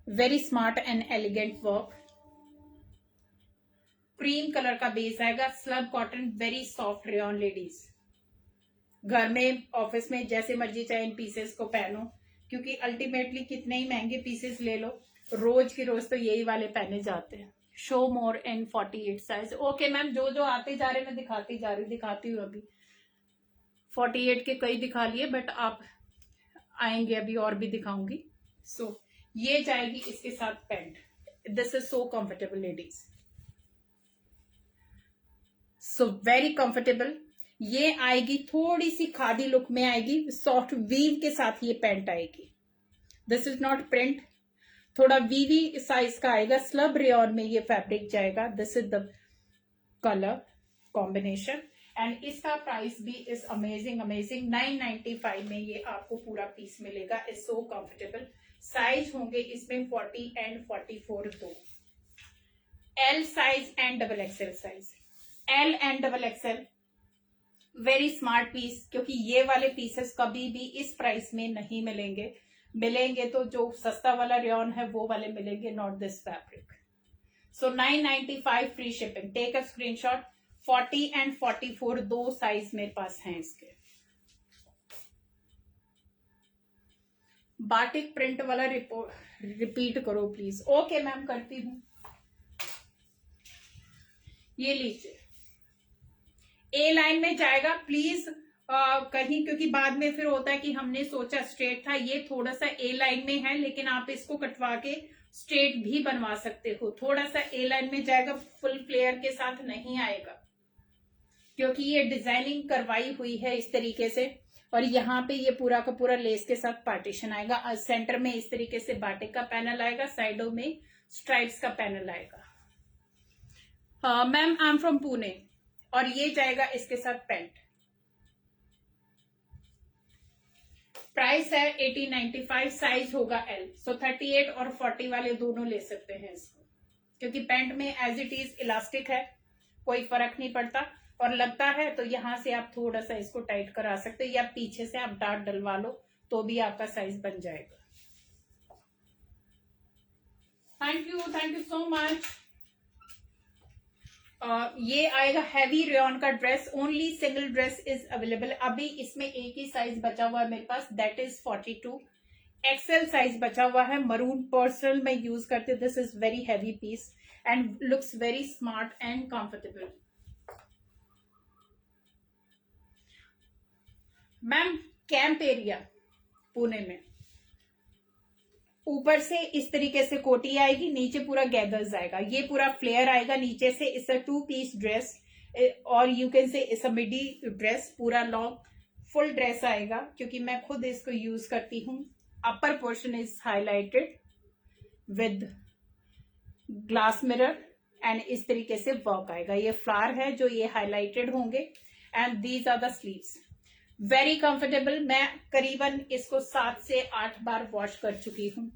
very smart and elegant work, cream colour का बेस आएगा, slub cotton, very soft rayon. Ladies घर में ऑफिस में जैसे मर्जी चाहे इन पीसेस को पहनो, क्योंकि अल्टीमेटली कितने ही महंगे पीसेस ले लो, रोज की रोज तो यही वाले पहने जाते हैं। शो मोर इन 48 साइज। ओके मैम, जो जो आते जा रहे मैं दिखाती हूँ अभी 48 के कई दिखा लिए, बट आप आएंगे अभी और भी दिखाऊंगी। सो ये जाएगी इसके साथ pant. This is so comfortable ladies, so very comfortable. ये आएगी थोड़ी सी खादी लुक में आएगी, सॉफ्ट वीव के साथ ये पैंट आएगी। दिस इज नॉट प्रिंट, थोड़ा वीवी साइज का आएगा, स्लब रेयॉन में ये फैब्रिक जाएगा। This is the colour combination and इसका प्राइस भी इज अमेजिंग 995 में ये आपको पूरा पीस मिलेगा। Is so comfortable. साइज होंगे इसमें 40 एंड 44 दो, L size and double XL size. L and double XL, very smart piece, क्योंकि ये वाले पीसेस कभी भी इस प्राइस में नहीं मिलेंगे। मिलेंगे तो जो सस्ता वाला रेयॉन है वो वाले मिलेंगे, not this fabric. So 995 free shipping. Take a screenshot. 40 and 44 दो साइज मेरे पास हैं इसके। बाटिक प्रिंट वाला रिपीट करो प्लीज। ओके मैम, करती हूं। ये लीजिए, ए लाइन में जाएगा प्लीज कहीं, क्योंकि बाद में फिर होता है कि हमने सोचा स्ट्रेट था, ये थोड़ा सा ए लाइन में है, लेकिन आप इसको कटवा के स्ट्रेट भी बनवा सकते हो। थोड़ा सा ए लाइन में जाएगा, फुल फ्लेयर के साथ नहीं आएगा, क्योंकि ये डिजाइनिंग करवाई हुई है इस तरीके से। और यहाँ पे ये पूरा का पूरा लेस के साथ पार्टीशन आएगा। सेंटर में इस तरीके से बाटिक का पैनल आएगा, साइडों में स्ट्राइप्स का पैनल आएगा। Ma'am I am from Pune. और ये जाएगा इसके साथ पैंट। प्राइस है 1895, साइज होगा एल। सो 38 और 40 वाले दोनों ले सकते हैं इसको, क्योंकि पैंट में एज इट इज इलास्टिक है, कोई फर्क नहीं पड़ता। और लगता है तो यहां से आप थोड़ा सा इसको टाइट करा सकते हैं, या पीछे से आप डार्ट डलवा लो तो भी आपका साइज बन जाएगा। Thank you so much. ये आएगा हैवी रेयॉन का dress. Only single dress is available. अभी इसमें एक ही साइज बचा हुआ है मेरे पास, दैट इज 42। एक्सेल साइज बचा हुआ है। मरून पर्सनल में यूज करते। This is very heavy piece and looks very smart and comfortable. Ma'am camp area Pune में, ऊपर से इस तरीके से कोटी आएगी, नीचे पूरा गैदर्स आएगा, ये पूरा फ्लेयर आएगा नीचे से। इस 2 पीस ड्रेस, और यू कैन से इस मिडी ड्रेस, पूरा लॉन्ग फुल ड्रेस आएगा, क्योंकि मैं खुद इसको यूज करती हूँ। Upper portion is highlighted with glass mirror and इस तरीके से वर्क आएगा। ये फ्लावर है जो ये हाईलाइटेड होंगे and these are the sleeves. Very comfortable. मैं करीबन इसको 7 से 8 बार वॉश कर चुकी हूँ।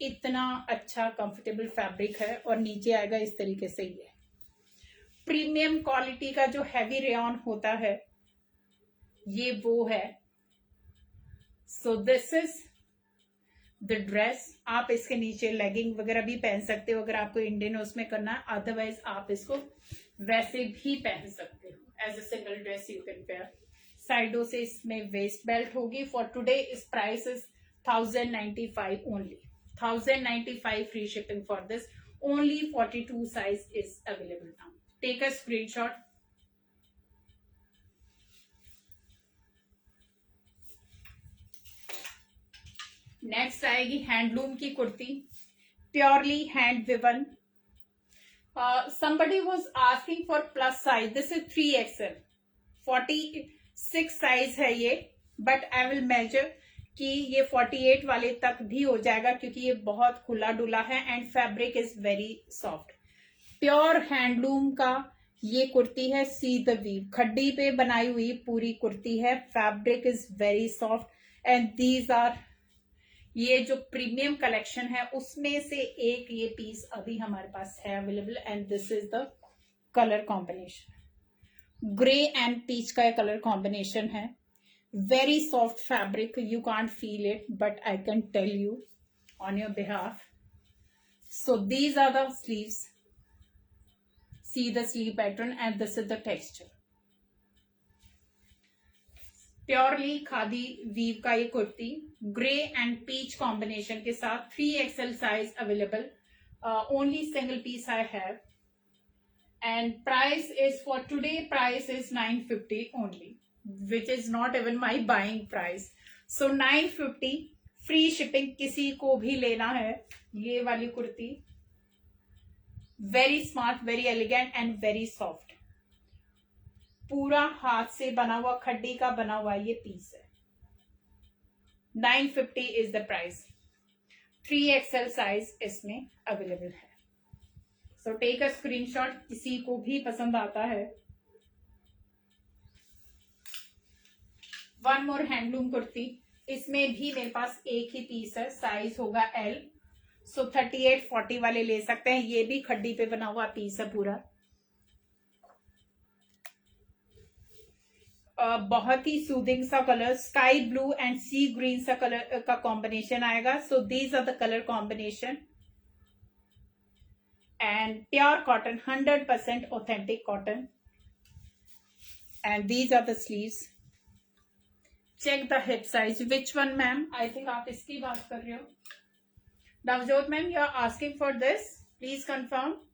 इतना अच्छा कंफर्टेबल फैब्रिक है। और नीचे आएगा इस तरीके से, ये प्रीमियम क्वालिटी का जो हैवी रेयॉन होता है, ये वो है। सो दिस इज द ड्रेस। आप इसके नीचे लेगिंग वगैरह भी पहन सकते हो अगर आपको इंडियन उसमें करना है, अदरवाइज आप इसको वैसे भी पहन सकते हो। As a single dress you can pair. साइडों से इसमें वेस्ट बेल्ट होगी। फॉर टुडे इस price is 1095 only. 1095 free shipping for this. Only 42 size is available now. Take a screenshot. Next आएगी हैंडलूम की kurti, purely hand woven. somebody was asking for plus size. This is 3XL, 46 size है ये, but I will measure कि ये 48 वाले तक भी हो जाएगा, क्योंकि ये बहुत खुला डुला है and fabric is very soft. Pure handloom का ये कुर्ती है। सी द वीव, खड्डी पे बनाई हुई पूरी कुर्ती है। Fabric is very soft and these are, ये जो प्रीमियम कलेक्शन है उसमें से एक ये पीस अभी हमारे पास है available and this is the colour combination. Grey and peach का कलर कॉम्बिनेशन है। Very soft fabric, you can't feel it but I can tell you on your behalf So these are the sleeves. See the sleeve pattern and this is the texture. Purely khadi weave का ये kurti grey and peach combination के साथ 3XL size available. Only single piece I have and price is for today price is 950 only, which is not even my buying price. So 950 free shipping. किसी को भी लेना है ये वाली kurti, very smart, very elegant and very soft. पूरा हाथ से बना हुआ खड्डी का बना हुआ ये पीस है. 950 is the price. 3XL size इसमें अवेलेबल है. सो टेक अ स्क्रीनशॉट, किसी को भी पसंद आता है. One more handloom kurti. इसमें भी मेरे पास एक ही पीस है, साइज होगा L. सो 38-40 वाले ले सकते हैं. ये भी खड्डी पे बना हुआ पीस है पूरा. बहुत ही सूदिंग सा colour, sky blue and sea green सा कलर का कॉम्बिनेशन आएगा. So these are the colour combination and pure cotton, 100% authentic cotton. And these are the sleeves. Check the hip size. Which one ma'am? I think आप इसकी बात कर रहे हो. Navjot ma'am, you are asking for this, please confirm.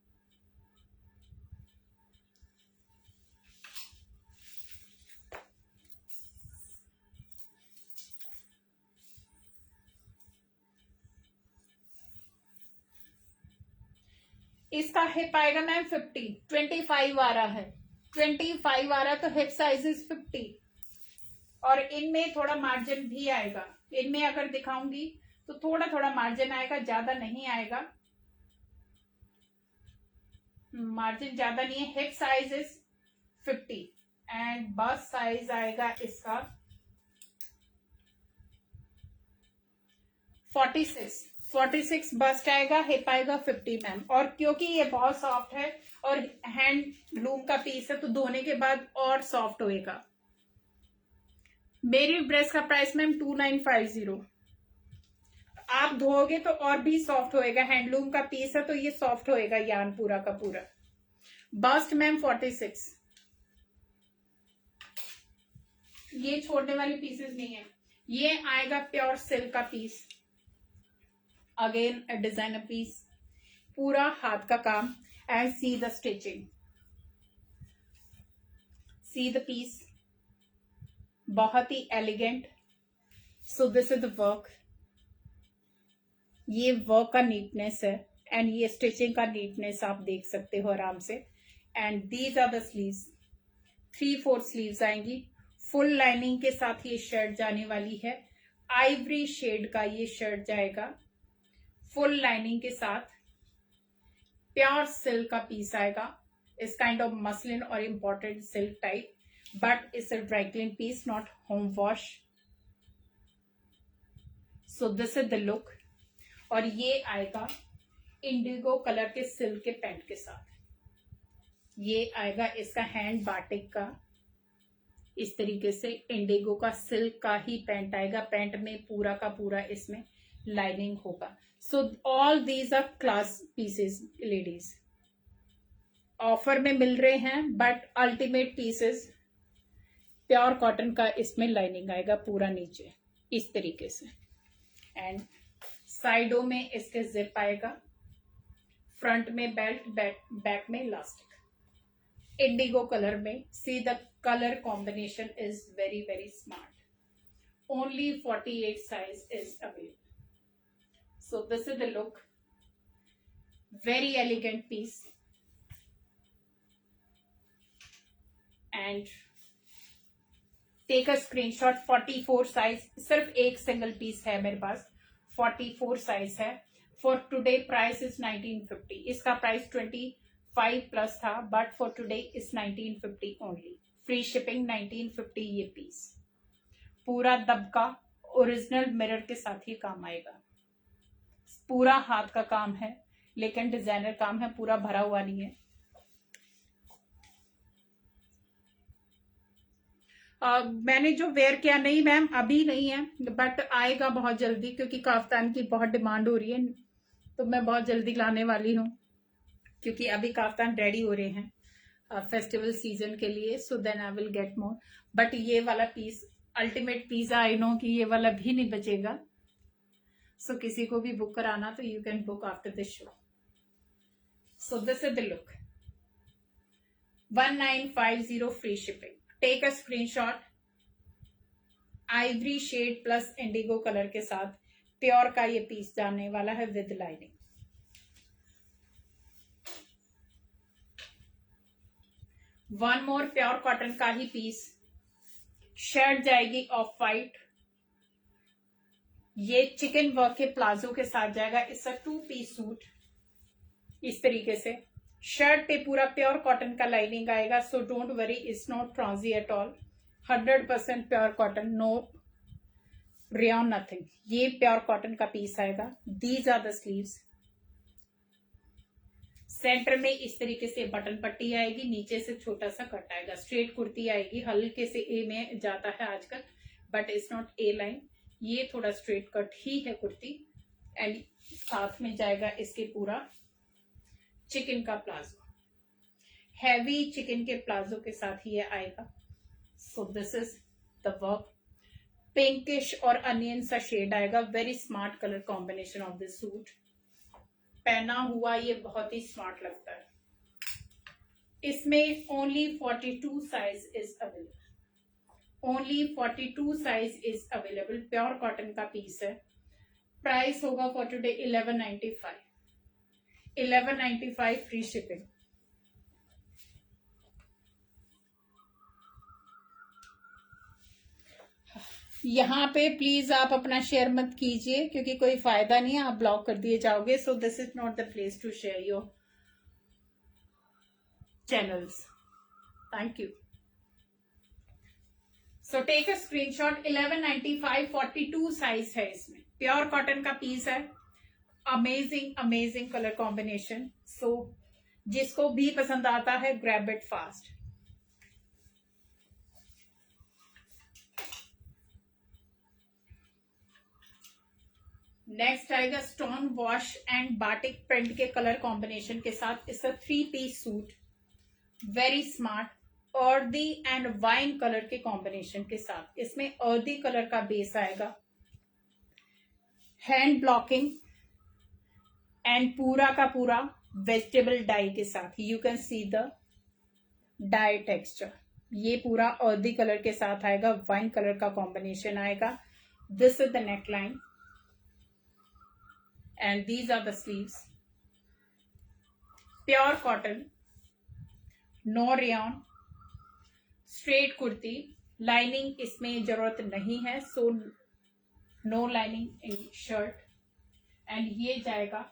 इसका hip आएगा ma'am 50. 25 आ रहा है, 25 आ रहा है, तो हिप साइज इज 50. और इनमें थोड़ा मार्जिन भी आएगा. इनमें अगर दिखाऊंगी तो थोड़ा थोड़ा मार्जिन आएगा, ज्यादा नहीं आएगा. मार्जिन ज्यादा नहीं है. Hip size is 50 and bast size आएगा इसका 46 बस्ट आएगा. हिप आएगा 50 मैम. और क्योंकि ये बहुत सॉफ्ट है और हैंडलूम का पीस है तो धोने के बाद और सॉफ्ट होएगा. मेरी ड्रेस का प्राइस मैम 2950. आप धोगे तो और भी सॉफ्ट होएगा. हैंडलूम का पीस है तो ये सॉफ्ट होएगा यान पूरा का पूरा. Bust ma'am 46. ये छोड़ने वाली पीसेस नहीं है. ये आएगा प्योर सिल्क का piece. Again a designer piece, पूरा हाथ का काम. And see the stitching, see the piece, बहुत ही elegant. So this is the work. ये वर्क का नीटनेस है एंड ये स्टिचिंग का नीटनेस आप देख सकते हो आराम से. And these are the sleeves. 3/4 sleeves आएंगी. फुल लाइनिंग के साथ ये शर्ट जाने वाली है. आइवरी शेड का ये शर्ट जाएगा फुल लाइनिंग के साथ. प्योर सिल्क का पीस आएगा. इस काइंड ऑफ मसलिन और imported silk type, but it's a dry clean piece, not home wash. So this is the look. और ये आएगा इंडिगो कलर के सिल्क के पैंट के साथ. ये आएगा इसका हैंड बाटिक का. इस तरीके से इंडिगो का सिल्क का ही पैंट आएगा. पैंट में पूरा का पूरा इसमें लाइनिंग होगा. So all these are class pieces ladies. Offer में मिल रहे हैं but ultimate pieces. Pure cotton का इसमें लाइनिंग आएगा पूरा नीचे इस तरीके से. एंड साइडों में इसके जिप आएगा. फ्रंट में बेल्ट, बैक में इलास्टिक. इंडिगो कलर में. See the colour combination is very very smart. Only 48 size is available. So this is the look. Very elegant piece. And take a screenshot. 44 size. सिर्फ एक single piece है मेरे पास. 44 size है. For today price is 1950. इसका price 25 plus था, but for today is 1950 only. Free shipping 1950 ये piece. पूरा दबका original mirror के साथ ही काम आएगा. पूरा हाथ का काम है लेकिन डिजाइनर काम है, पूरा भरा हुआ नहीं है. मैंने जो वेयर किया, नहीं मैम अभी नहीं है बट आएगा बहुत जल्दी क्योंकि काफ्तान की बहुत डिमांड हो रही है. तो मैं बहुत जल्दी लाने वाली हूँ, क्योंकि अभी काफ्तान रेडी हो रहे हैं फेस्टिवल सीजन के लिए, so then I will get more. But ये वाला piece ultimate pizza, I know कि ये वाला भी नहीं बचेगा, सो किसी को भी बुक कराना तो you can book after this show. So this is the look, 1950 free shipping. Take a screenshot. Ivory shade plus indigo colour के साथ प्योर का ये पीस जाने वाला है with lining. One more pure cotton का ही पीस, शर्ट जाएगी ऑफ वाइट, ये चिकन वर्क के प्लाजो के साथ जाएगा। It's a 2 piece suit. इस तरीके से शर्ट पे पूरा प्योर कॉटन का लाइनिंग आएगा, so don't worry, it's not फ्रॉन्जी at all. 100% pure cotton, no rayon, nothing. ये प्योर कॉटन का पीस आएगा। These are the sleeves. Centre में इस तरीके से बटन पट्टी आएगी, नीचे से छोटा सा कट आएगा। स्ट्रेट कुर्ती आएगी, हल्के से ए में जाता है आजकल, but it's not a line, ये थोड़ा स्ट्रेट कट ही है कुर्ती। एंड साथ में जाएगा इसके पूरा चिकन का प्लाजो, हैवी चिकन के प्लाजो के साथ ये आएगा। So this is the work. Pinkish और अनियन सा शेड आएगा। Very smart colour combination of this suit. पहना हुआ ये बहुत ही स्मार्ट लगता है। इसमें only 42 size is available. Only 42 size is available. Pure cotton का पीस है। प्राइस होगा फॉर टुडे 1195। 1195 free shipping. यहाँ पे प्लीज आप अपना शेयर मत कीजिए, क्योंकि कोई फायदा नहीं है, आप ब्लॉक कर दिए जाओगे। So this is not the place to share your channels. Thank you. So take a screenshot. 1195, 42 size है इसमें। प्योर कॉटन का पीस है। Amazing amazing colour combination. So जिसको भी पसंद आता है, ग्रैब इट फास्ट। नेक्स्ट आएगा stone wash and batik print के कलर कॉम्बिनेशन के साथ। It's a 3 piece suit, very smart. Earthy and wine colour के कॉम्बिनेशन के साथ। इसमें अर्दी कलर का बेस आएगा, हैंड ब्लॉकिंग एंड पूरा का पूरा वेजिटेबल डाई के साथ। You can see the dye texture. ये पूरा अर्दी कलर के साथ आएगा, वाइन कलर का कॉम्बिनेशन आएगा। This is the neck line and these are the sleeves. Pure cotton, no rayon, straight kurti. Lining इसमें जरूरत नहीं है, so no lining in shirt. and ये जाएगा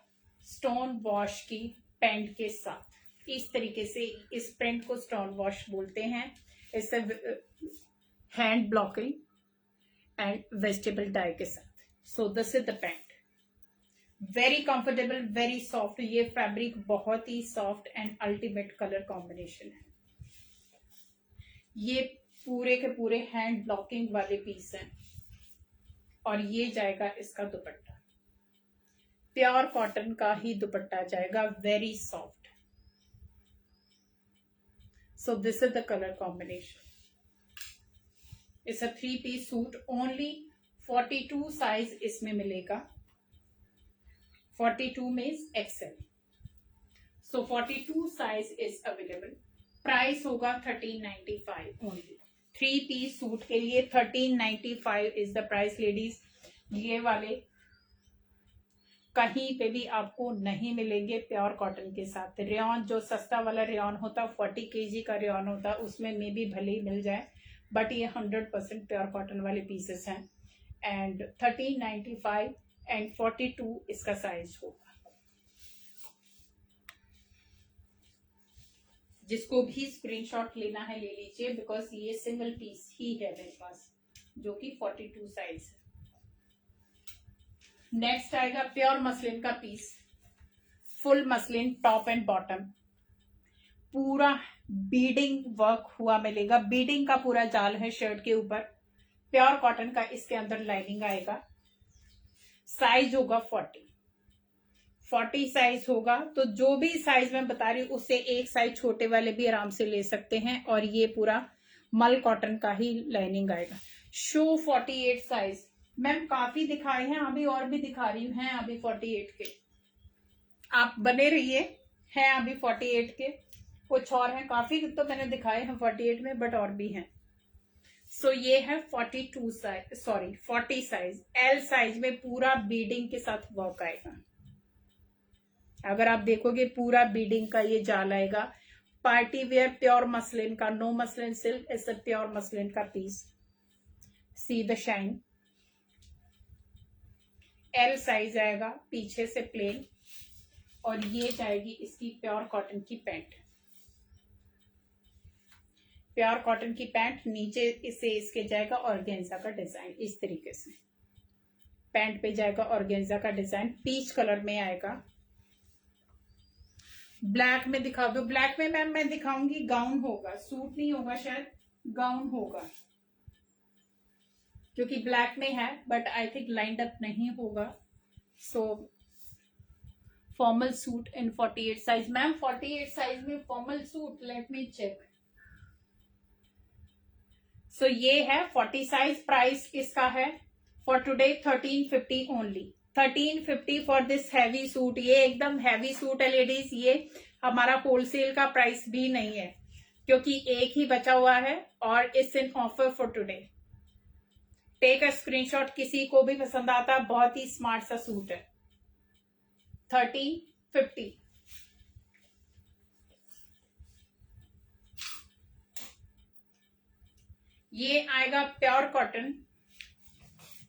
स्टोन वॉश की पैंट के साथ। इस तरीके से इस प्रिंट को स्टोन वॉश बोलते हैं। इससे hand blocking and vegetable dye के साथ। So this is the pant. Very comfortable, very soft. ये फैब्रिक बहुत ही soft and ultimate colour combination है। ये पूरे के पूरे हैंड ब्लॉकिंग वाले पीस हैं। और ये जाएगा इसका दुपट्टा, प्योर कॉटन का ही दुपट्टा जाएगा, very soft. So this is the colour combination. It's a 3 piece suit. Only 42 size इसमें मिलेगा। 42 means XL. So 42 size is available. Price होगा 1395 ओनली। 3 पीस सूट के लिए 1395 इज द प्राइस लेडीज। ये वाले कहीं पे भी आपको नहीं मिलेंगे प्योर कॉटन के साथ। रेयन जो सस्ता वाला रेयन होता, 40 kg का रेयन होता, उसमें मे भी भले ही मिल जाए, बट ये 100% प्योर कॉटन वाले पीसेस हैं। एंड 1395 एंड 42 इसका साइज होगा। जिसको भी स्क्रीनशॉट लेना है ले लीजिए, बिकॉज ये सिंगल पीस ही है मेरे पास, जो कि 42 साइज है। नेक्स्ट आएगा प्योर मसलिन का piece. Full muslin, top and bottom, पूरा बीडिंग वर्क हुआ मिलेगा। बीडिंग का पूरा जाल है शर्ट के ऊपर। प्योर कॉटन का इसके अंदर लाइनिंग आएगा। साइज होगा 40। 40 साइज होगा, तो जो भी साइज मैं बता रही हूँ उससे एक साइज छोटे वाले भी आराम से ले सकते हैं। और ये पूरा मल कॉटन का ही लाइनिंग आएगा। शू 48 साइज मैम काफी दिखाए हैं, अभी और भी दिखा रही हूँ, हैं अभी 48 के, आप बने रहिए। हैं अभी 48 के, कुछ और हैं, काफी तो मैंने दिखाए हैं 48 में, बट और भी हैं। सो ये है 42 size, sorry 40 size. L size में पूरा बीडिंग के साथ वर्क आएगा। अगर आप देखोगे पूरा बीडिंग का ये जाल आएगा। पार्टी वेयर प्योर मसलिन का, no muslin silk, it's a pure muslin का piece. See the shine. L size आएगा, पीछे से प्लेन, और ये जाएगी इसकी प्योर कॉटन की पैंट। प्योर कॉटन की पैंट, नीचे इसे इसके जाएगा ऑर्गेन्जा का डिजाइन, इस तरीके से पैंट पे जाएगा ऑर्गेन्जा का डिजाइन। पीच कलर में आएगा। ब्लैक में दिखा दो। ब्लैक में मैम मैं दिखाऊंगी गाउन होगा, सूट नहीं होगा, शायद गाउन होगा, क्योंकि ब्लैक में है, but I think lined up नहीं होगा। So formal suit in 48 size. Ma'am 48 size में formal suit, let me check. So ये है 40 साइज। प्राइस इसका है for today 1350 only. 1350 for this heavy suit. ये एकदम हैवी सूट है लेडीज। ये हमारा होलसेल का प्राइस भी नहीं है, क्योंकि एक ही बचा हुआ है और it's in offer for today. Take a screenshot, किसी को भी पसंद आता, बहुत ही स्मार्ट सा सूट है। 1350। ये आएगा प्योर कॉटन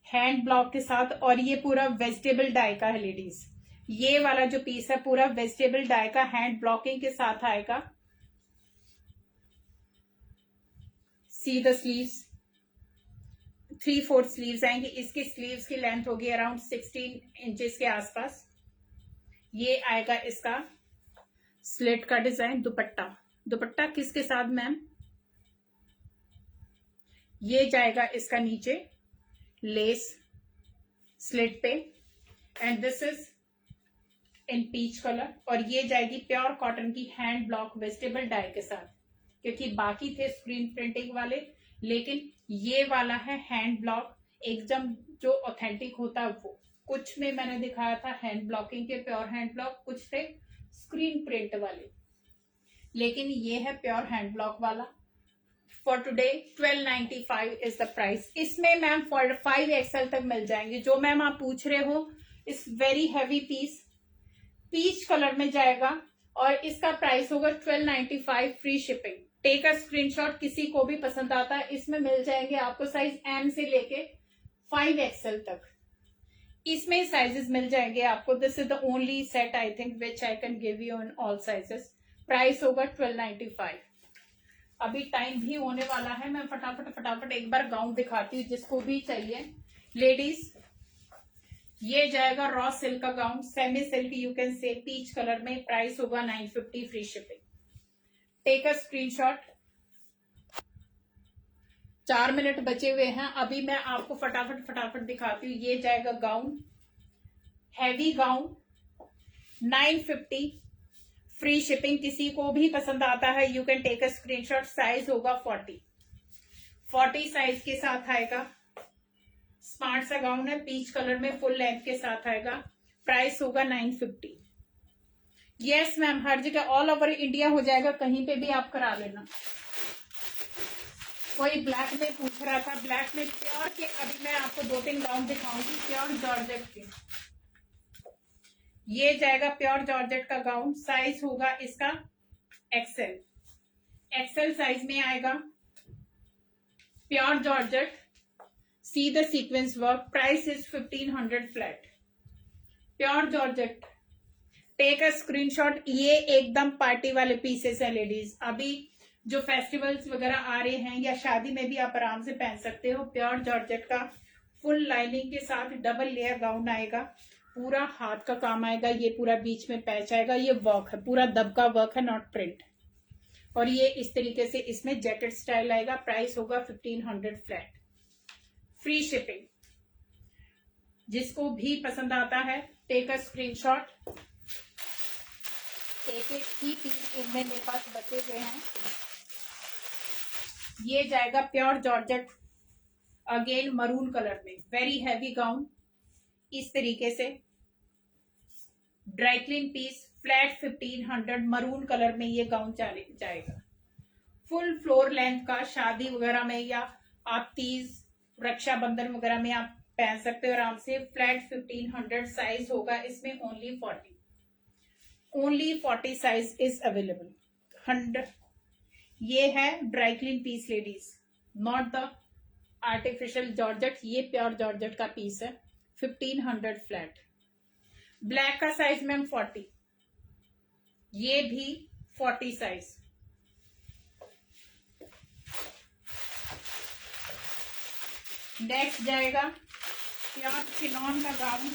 हैंड ब्लॉक के साथ, और ये पूरा वेजिटेबल डाई का है लेडीज। ये वाला जो पीस है पूरा वेजिटेबल डाई का हैंड ब्लॉकिंग के साथ आएगा। सी द स्लीव्स, 3/4 स्लीव्स आएंगी। इसकी स्लीव्स की लेंथ होगी अराउंड 16 इंचेस के आसपास। ये आएगा इसका स्लिट का डिजाइन। दुपट्टा, दुपट्टा किसके साथ मैम? ये जाएगा इसका नीचे लेस स्लिट पे, and this is in peach colour. और ये जाएगी प्योर कॉटन की हैंड ब्लॉक वेजिटेबल डाई के साथ, क्योंकि बाकी थे स्क्रीन प्रिंटिंग वाले, लेकिन ये वाला है हैंड ब्लॉक, एकदम जो ऑथेंटिक होता है वो। कुछ में मैंने दिखाया था हैंड ब्लॉकिंग के प्योर हैंड ब्लॉक, कुछ थे स्क्रीन प्रिंट वाले, लेकिन ये है प्योर हैंड ब्लॉक वाला। For today 1295 is the price. इसमें मैम 5XL तक मिल जाएंगे। जो मैम आप पूछ रहे हो, इस very heavy piece peach colour में जाएगा, और इसका प्राइस होगा 1295 free shipping. Take a screenshot, किसी को भी पसंद आता है। इसमें मिल जाएंगे आपको साइज M से लेके 5XL तक, इसमें साइजेस मिल जाएंगे आपको। This is the only set I think which I can give you in all sizes. Price होगा 1295। अभी टाइम भी होने वाला है, मैं फटाफट एक बार गाउन दिखाती हूँ जिसको भी चाहिए लेडीज। ये जाएगा रॉ सिल्क का gown, semi silk you can say, peach colour में। प्राइस होगा 950 free shipping. Take a screenshot. 4 minute बचे हुए हैं, अभी मैं आपको फटाफट दिखाती हूँ। ये जाएगा gown, heavy gown, 950 free shipping. किसी को भी पसंद आता है you can take a screenshot. Size होगा 40 साइज के साथ आएगा। स्मार्ट सा गाउन है, पीच कलर में, फुल लेंथ के साथ आएगा। प्राइस होगा 950। यस मैम, हर जगह ऑल ओवर इंडिया हो जाएगा, कहीं पे भी आप करा लेना। कोई ब्लैक में पूछ रहा था, ब्लैक में प्योर के अभी मैं आपको 2-3 गाउन दिखाऊंगी प्योर जॉर्जेट के। ये जाएगा प्योर जॉर्जेट का गाउन, साइज होगा इसका एक्सेल साइज में आएगा। Pure georgette, see the sequence work. Price is 1500 flat. Pure georgette, take a screenshot. ये एकदम पार्टी वाले पीसेस है लेडीज। अभी जो फेस्टिवल्स वगैरह आ रहे हैं या शादी में भी आप आराम से पहन सकते हो। प्योर जॉर्जेट का फुल लाइनिंग के साथ डबल लेयर गाउन आएगा। पूरा हाथ का काम आएगा, ये पूरा बीच में पैच आएगा। ये वर्क है, पूरा दबका वर्क है, नॉट प्रिंट। और ये इस तरीके से इसमें जैकेट स्टाइल आएगा। प्राइस होगा 1500 फ्लैट, फ्री शिपिंग। जिसको भी पसंद आता है टेक अ स्क्रीनशॉट। एक एक ही पीस इनमें मेरे पास बचे हुए हैं। ये जाएगा pure georgette, again maroon colour में, वेरी हैवी गाउन। इस तरीके से dry clean piece, flat 1500, maroon colour में ये गाउन जाएगा। फुल फ्लोर लेंथ का, शादी वगैरह में या आप तीज रक्षाबंधन वगैरह में आप पहन सकते हो आराम से। फ्लैट 1500 साइज होगा इसमें, ओनली 40 साइज इज अवेलेबल। 100 ये है dry clean piece ladies, not the artificial georgette, ये प्योर जॉर्जेट का पीस है। 1500 फ्लैट। ब्लैक का साइज मैम 40, ये भी 40 साइज। नेक्स्ट जाएगा प्योर चिनॉन का गाउन,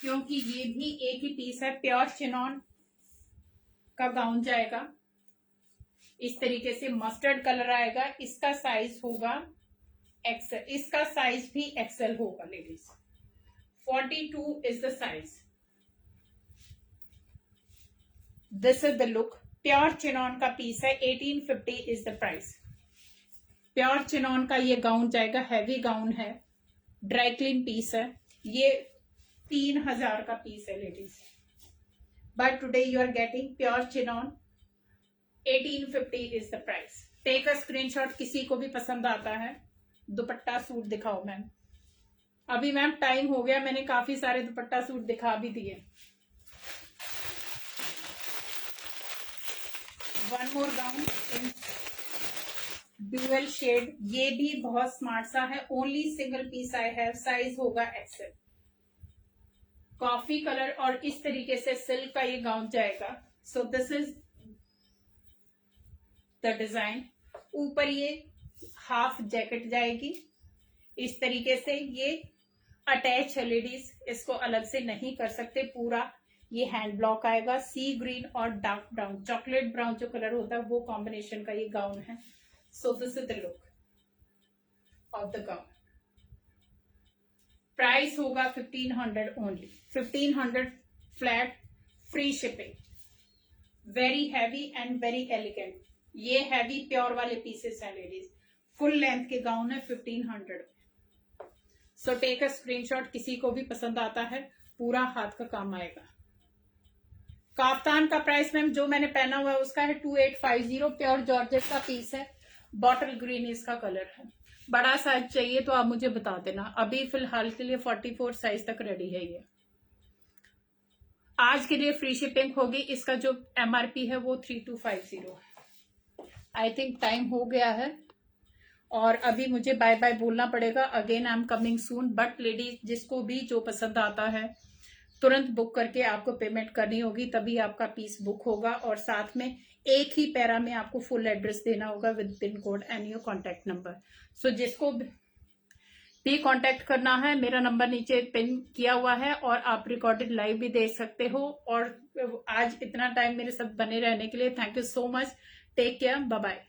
क्योंकि ये भी एक ही पीस है। प्योर चिनॉन का गाउन जाएगा इस तरीके से, मस्टर्ड कलर आएगा। इसका साइज होगा एक्सेल, इसका साइज भी एक्सेल होगा ladies. 42 is the size. This is the look. Pure chiffon का पीस है। 1850 is the price. Pure chiffon का ये गाउन जाएगा, हैवी गाउन है, ड्राई क्लीन पीस है। ये 3000 का पीस है ladies, but today you are getting pure chiffon. 1850 is the price. Take a screenshot, किसी को भी पसंद आता है। दुपट्टा सूट दिखाओ मैम। अभी मैम टाइम हो गया, मैंने काफी सारे दुपट्टा सूट दिखा भी दिए। One more gown in dual shade, ये भी बहुत स्मार्ट सा है। Only single piece I have, size होगा एक्सेल। कॉफी कलर और इस तरीके से सिल्क का ये गाउन जाएगा। So this is the design. ऊपर ये हाफ जैकेट जाएगी इस तरीके से। ये अटैच है लेडीज, इसको अलग से नहीं कर सकते। पूरा ये हैंड ब्लॉक आएगा। सी ग्रीन और डार्क ब्राउन, चॉकलेट ब्राउन जो कलर होता है वो कॉम्बिनेशन का ये गाउन है। So this is the look of the gown. Price होगा 1500 only. 1500 flat, free shipping. Very heavy and very elegant. ये हैवी प्योर वाले पीसेस हैं लेडीज। फुल लेंथ के गाउन है 1500। सो टेक अ स्क्रीनशॉट, किसी को भी पसंद आता है, पूरा हाथ का काम आएगा। काफ्तान का प्राइस मैम जो मैंने पहना हुआ है उसका है 2850। प्योर जॉर्जेट का पीस है। बॉटल ग्रीन इसका कलर है। बड़ा साइज चाहिए तो आप मुझे बता देना। अभी फिलहाल के लिए 44 साइज तक रेडी है ये। आज के लिए फ्री शिपिंग होगी। इसका जो MRP है वो 3250 है। आई थिंक टाइम हो गया है और अभी मुझे बाय बाय बोलना पड़ेगा। Again I am coming soon. But ladies जिसको भी जो पसंद आता है तुरंत बुक करके आपको पेमेंट करनी होगी, तभी आपका पीस बुक होगा। और साथ में एक ही पैरा में आपको फुल एड्रेस देना होगा with pin code and your contact number. So जिसको भी कॉन्टेक्ट करना है, मेरा नंबर नीचे पिन किया हुआ है और आप रिकॉर्डेड लाइव भी देख सकते हो। और आज इतना टाइम मेरे साथ बने रहने के लिए thank you so much. Take care, bye bye.